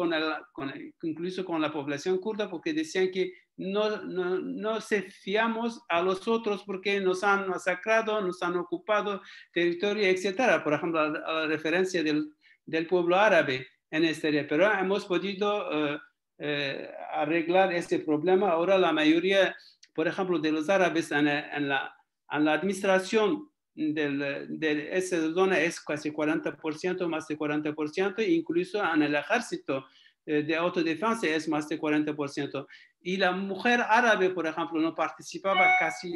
incluso con la población kurda, porque decían que no se fiamos a los otros porque nos han masacrado, nos han ocupado territorio, etc. Por ejemplo, a la referencia del pueblo árabe en esta área. Pero hemos podido arreglar ese problema. Ahora la mayoría, por ejemplo, de los árabes en la administración de esa zona es casi 40%, más de 40%, incluso en el ejército de autodefensa es más de 40%. Y la mujer árabe, por ejemplo, no participaba casi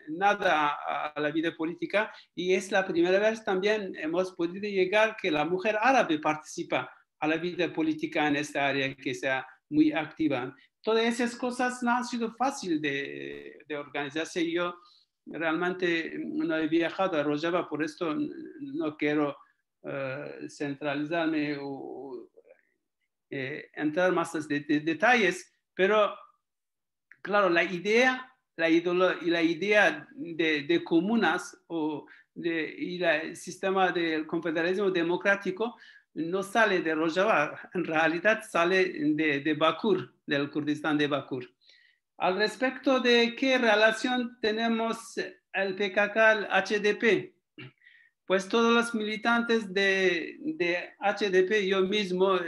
nada a la vida política, y es la primera vez también hemos podido llegar que la mujer árabe participa a la vida política en esta área, que sea muy activa. Todas esas cosas no han sido fáciles de organizarse. Yo realmente no he viajado a Rojava, por esto no quiero centralizarme o entrar más en detalles, pero claro, la idea de comunas y el sistema del confederalismo democrático no sale de Rojava, en realidad sale de Bakur, del Kurdistán de Bakur. Al respecto de qué relación tenemos el PKK, el HDP, pues todos los militantes de HDP, yo mismo,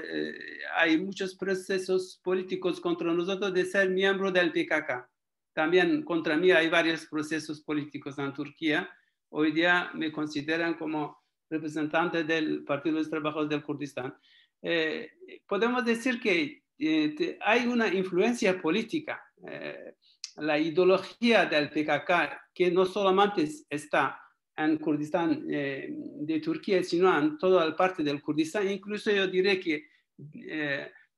hay muchos procesos políticos contra nosotros de ser miembro del PKK. También contra mí hay varios procesos políticos en Turquía. Hoy día me consideran como representante del Partido de los Trabajadores del Kurdistán. Podemos decir que hay una influencia política. La ideología del PKK, que no solamente está en Kurdistán de Turquía, sino en toda la parte del Kurdistán, incluso yo diré que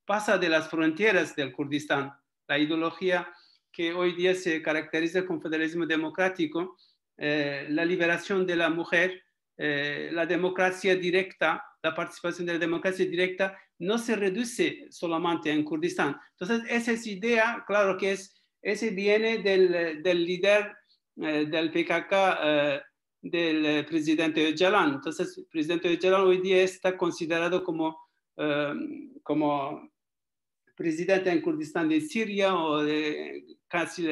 pasa de las fronteras del Kurdistán. La ideología que hoy día se caracteriza con federalismo democrático, la liberación de la mujer, la democracia directa, la participación de la democracia directa, no se reduce solamente en Kurdistán. Entonces, esa es idea, claro que ese viene del líder del PKK, del presidente Öcalan. Entonces, el presidente Öcalan hoy día está considerado como presidente en Kurdistán de Siria, o de casi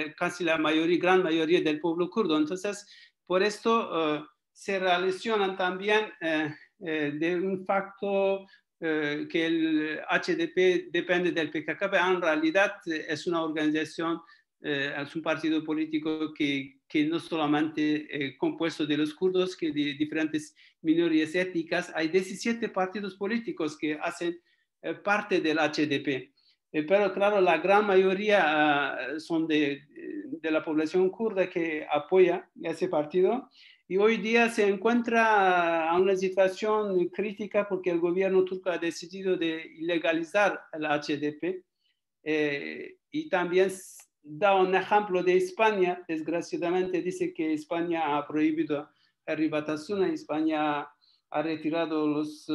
la gran mayoría del pueblo kurdo. Entonces, por esto se relacionan también de un factor que el HDP depende del PKK, pero en realidad es una organización, es un partido político que no solamente compuesto de los kurdos, que de diferentes minorías étnicas. Hay 17 partidos políticos que hacen parte del HDP. Pero claro, la gran mayoría son de la población kurda que apoya ese partido. Y hoy día se encuentra en una situación crítica porque el gobierno turco ha decidido de ilegalizar el HDP y también da un ejemplo de España. Desgraciadamente dice que España ha prohibido arrebatación, España ha retirado los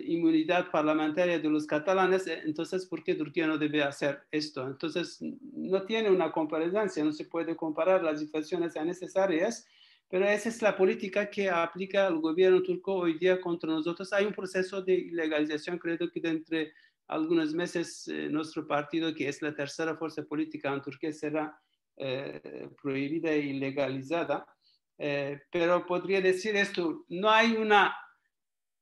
inmunidad parlamentaria de los catalanes. Entonces, ¿por qué Turquía no debe hacer esto? Entonces, no tiene una comparación, no se puede comparar las situaciones necesarias, pero esa es la política que aplica el gobierno turco hoy día contra nosotros. Hay un proceso de ilegalización, creo que dentro de algunos meses nuestro partido, que es la tercera fuerza política en Turquía, será prohibida e ilegalizada. Pero podría decir esto, no hay una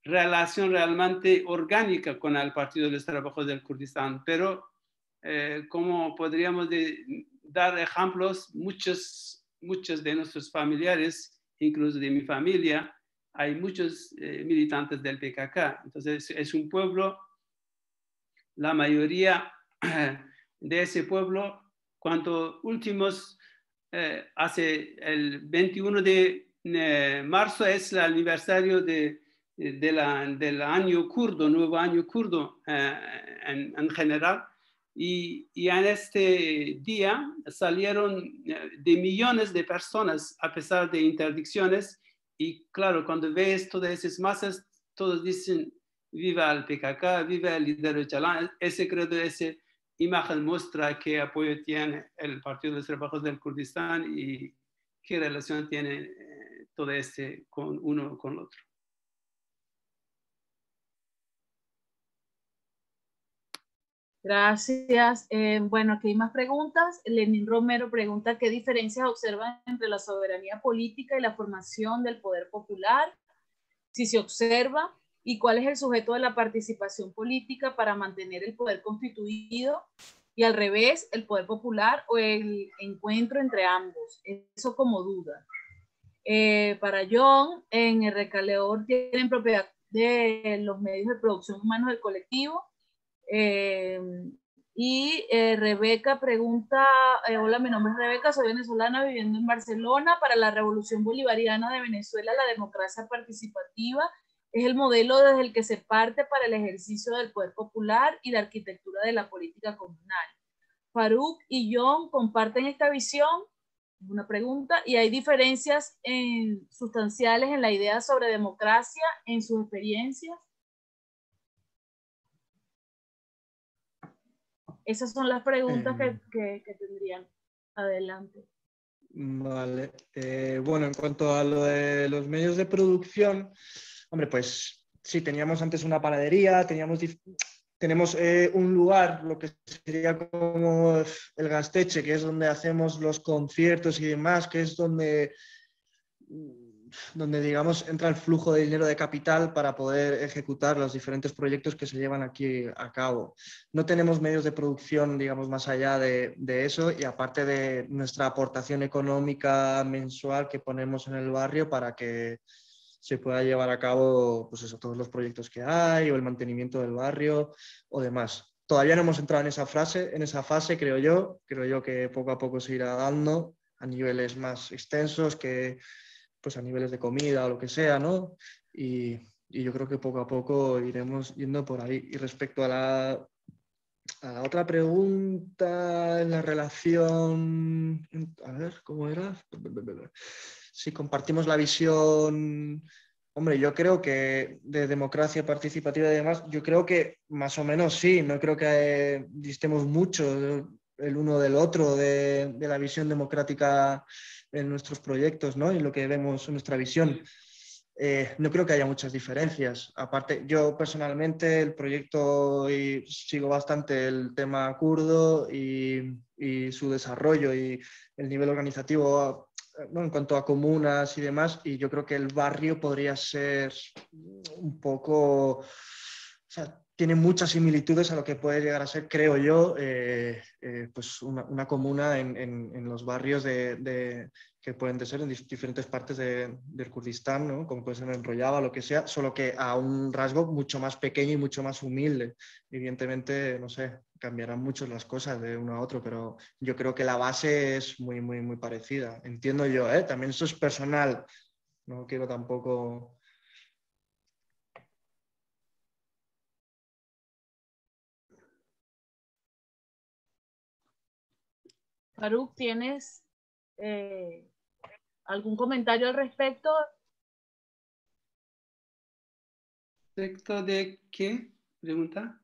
relación realmente orgánica con el Partido de los Trabajadores del Kurdistán, pero como podríamos dar ejemplos, muchos de nuestros familiares, incluso de mi familia, hay muchos militantes del PKK. Entonces es un pueblo, la mayoría de ese pueblo, cuando últimos, hace el 21 de marzo es el aniversario del año kurdo, nuevo año kurdo en general, y en este día salieron de millones de personas a pesar de interdicciones, y claro, cuando ves todas esas masas, todos dicen viva el PKK, viva el líder Öcalan. Ese creo que esa imagen muestra qué apoyo tiene el Partido de los Trabajadores del Kurdistán y qué relación tiene todo este con uno con el otro. Gracias. Bueno, aquí hay más preguntas. Lenín Romero pregunta qué diferencias observan entre la soberanía política y la formación del poder popular, si se observa, y cuál es el sujeto de la participación política para mantener el poder constituido, y al revés, el poder popular o el encuentro entre ambos. Eso como duda. Para John, en el Recaleor tienen propiedad de los medios de producción humanos del colectivo. Rebeca pregunta, hola, mi nombre es Rebeca, soy venezolana viviendo en Barcelona. Para la Revolución Bolivariana de Venezuela, la democracia participativa es el modelo desde el que se parte para el ejercicio del poder popular y la arquitectura de la política comunal. Faruk y John comparten esta visión, una pregunta, y hay diferencias sustanciales en la idea sobre democracia en sus experiencias. Esas son las preguntas que tendrían. Adelante. Vale. Bueno, en cuanto a lo de los medios de producción, hombre, pues sí, teníamos antes una panadería, tenemos un lugar, lo que sería como el Gasteche, que es donde hacemos los conciertos y demás, que es donde digamos, entra el flujo de dinero de capital para poder ejecutar los diferentes proyectos que se llevan aquí a cabo. No tenemos medios de producción, digamos, más allá de eso, y aparte de nuestra aportación económica mensual que ponemos en el barrio para que se pueda llevar a cabo, pues eso, todos los proyectos que hay, o el mantenimiento del barrio o demás. Todavía no hemos entrado en esa fase, creo yo que poco a poco se irá dando a niveles más extensos, que pues a niveles de comida o lo que sea, ¿no? Y yo creo que poco a poco iremos yendo por ahí. Y respecto a la otra pregunta, en la relación, a ver, ¿cómo era? Si compartimos la visión, hombre, yo creo que de democracia participativa y demás, yo creo que más o menos sí, no creo que distemos mucho el uno del otro de la visión democrática en nuestros proyectos, ¿no? Y lo que vemos en nuestra visión. No creo que haya muchas diferencias. Aparte, yo personalmente el proyecto y sigo bastante el tema kurdo y su desarrollo y el nivel organizativo, ¿no? En cuanto a comunas y demás, y yo creo que el barrio podría ser un poco... O sea, tiene muchas similitudes a lo que puede llegar a ser, creo yo, pues una comuna en los barrios que pueden ser en diferentes partes del Kurdistán, ¿no? Como puede ser en Rojava, lo que sea, solo que a un rasgo mucho más pequeño y mucho más humilde. Evidentemente, no sé, cambiarán mucho las cosas de uno a otro, pero yo creo que la base es muy, muy, muy parecida. Entiendo yo, ¿eh? También eso es personal. No quiero tampoco... Farouk, ¿tienes algún comentario al respecto? ¿Respecto de qué? Pregunta.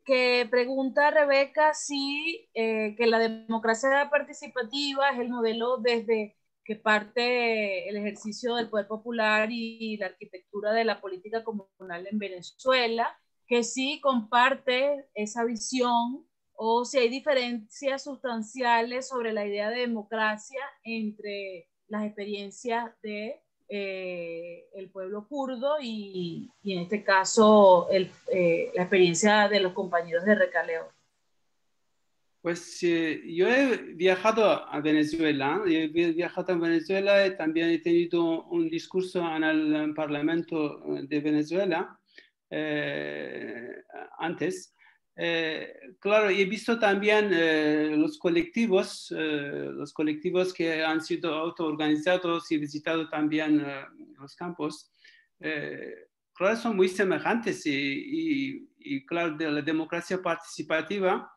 Que pregunta Rebeca si que la democracia participativa es el modelo desde que parte el ejercicio del poder popular y la arquitectura de la política comunal en Venezuela, que sí comparte esa visión o si hay diferencias sustanciales sobre la idea de democracia entre las experiencias de el pueblo kurdo y en este caso la experiencia de los compañeros de Recaleo. Pues yo he viajado a Venezuela, y también he tenido un discurso en el Parlamento de Venezuela antes. Claro, he visto también los colectivos que han sido autoorganizados y visitado también los campos. Claro, son muy semejantes y claro, de la democracia participativa.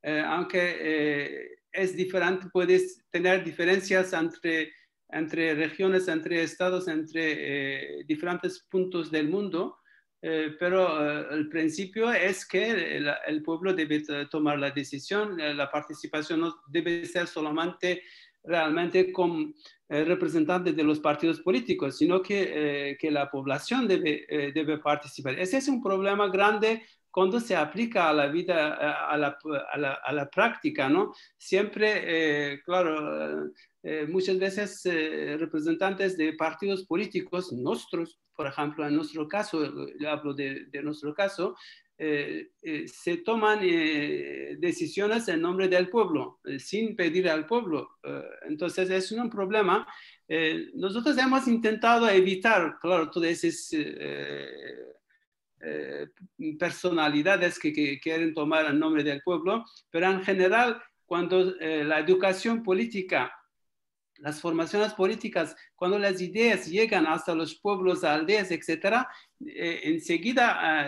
Aunque es diferente, puedes tener diferencias entre regiones, entre estados, entre diferentes puntos del mundo, pero el principio es que el pueblo debe tomar la decisión, la participación no debe ser solamente realmente con representantes de los partidos políticos, sino que la población debe participar. Ese es un problema grande cuando se aplica a la vida, a la práctica, ¿no? Siempre, claro, muchas veces representantes de partidos políticos, nuestros, por ejemplo, en nuestro caso, yo hablo de nuestro caso, se toman decisiones en nombre del pueblo, sin pedir al pueblo. Entonces es un problema. Nosotros hemos intentado evitar, claro, todas esas personalidades que quieren tomar el nombre del pueblo, pero en general, cuando la educación política, las formaciones políticas, cuando las ideas llegan hasta los pueblos, aldeas, etcétera, enseguida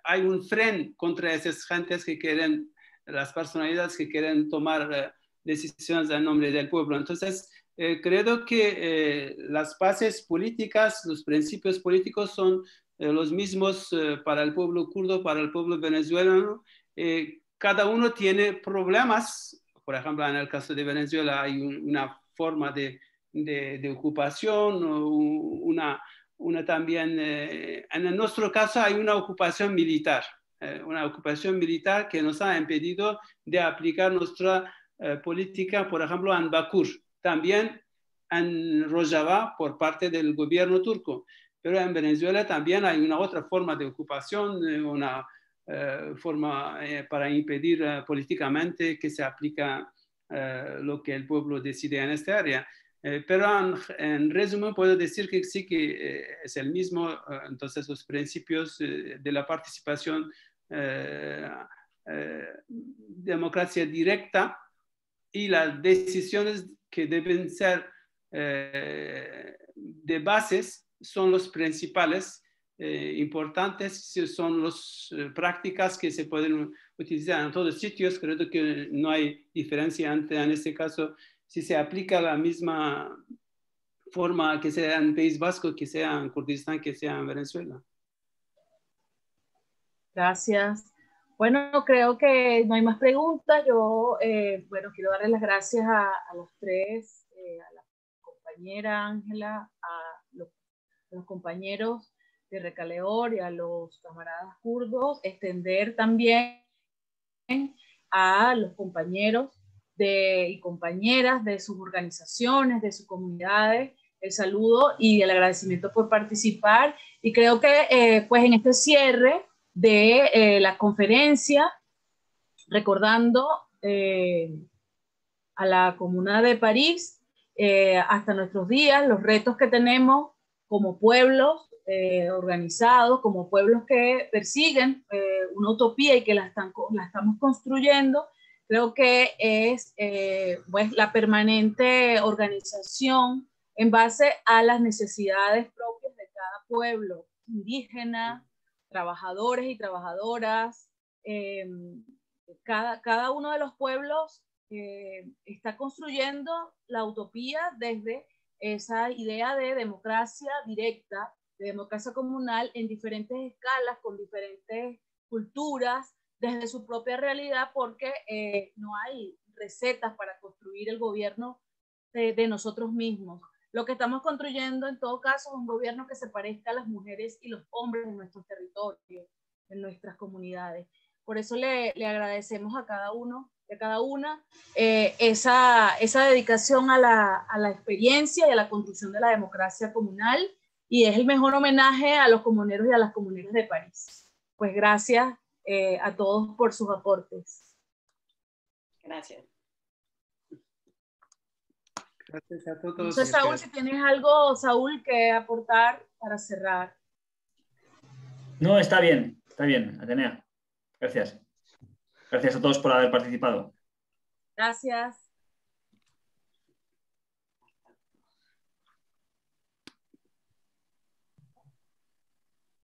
hay un freno contra esas gentes que quieren, las personalidades que quieren tomar decisiones en nombre del pueblo. Entonces, creo que las bases políticas, los principios políticos son los mismos para el pueblo kurdo, para el pueblo venezolano. Cada uno tiene problemas. Por ejemplo, en el caso de Venezuela hay una forma de ocupación, una también, en nuestro caso hay una ocupación militar que nos ha impedido de aplicar nuestra política, por ejemplo, en Bakur, también en Rojava por parte del gobierno turco. Pero en Venezuela también hay una otra forma de ocupación, una forma para impedir políticamente que se aplica lo que el pueblo decide en esta área. Pero en resumen puedo decir que sí que es el mismo, entonces los principios de la participación, democracia directa y las decisiones que deben ser de bases son los principales importantes, son las prácticas que se pueden utilizar en todos sitios. Creo que no hay diferencia entre, en este caso, si se aplica la misma forma que sea en País Vasco, que sea en Kurdistán, que sea en Venezuela. Gracias. Bueno, creo que no hay más preguntas. Yo, bueno, quiero darle las gracias a los tres, a la compañera Ángela, a los compañeros de Recaleor y a los camaradas kurdos, extender también a los compañeros y compañeras de sus organizaciones, de sus comunidades, el saludo y el agradecimiento por participar. Y creo que pues en este cierre de la conferencia, recordando a la Comuna de París, hasta nuestros días, los retos que tenemos como pueblos organizados, como pueblos que persiguen una utopía y que la estamos construyendo. Creo que es pues, la permanente organización en base a las necesidades propias de cada pueblo indígena, trabajadores y trabajadoras, cada uno de los pueblos está construyendo la utopía desde esa idea de democracia directa, de democracia comunal en diferentes escalas, con diferentes culturas, desde su propia realidad, porque no hay recetas para construir el gobierno de nosotros mismos. Lo que estamos construyendo en todo caso es un gobierno que se parezca a las mujeres y los hombres en nuestros territorios, en nuestras comunidades. Por eso le agradecemos a cada uno, a cada una, esa dedicación a la experiencia y a la construcción de la democracia comunal, y es el mejor homenaje a los comuneros y a las comuneras de París. Pues gracias a todos por sus aportes. Gracias. Gracias a todos. Entonces, Saúl, si tienes algo, Saúl, que aportar para cerrar. No, está bien, Atenea. Gracias. Gracias a todos por haber participado. Gracias.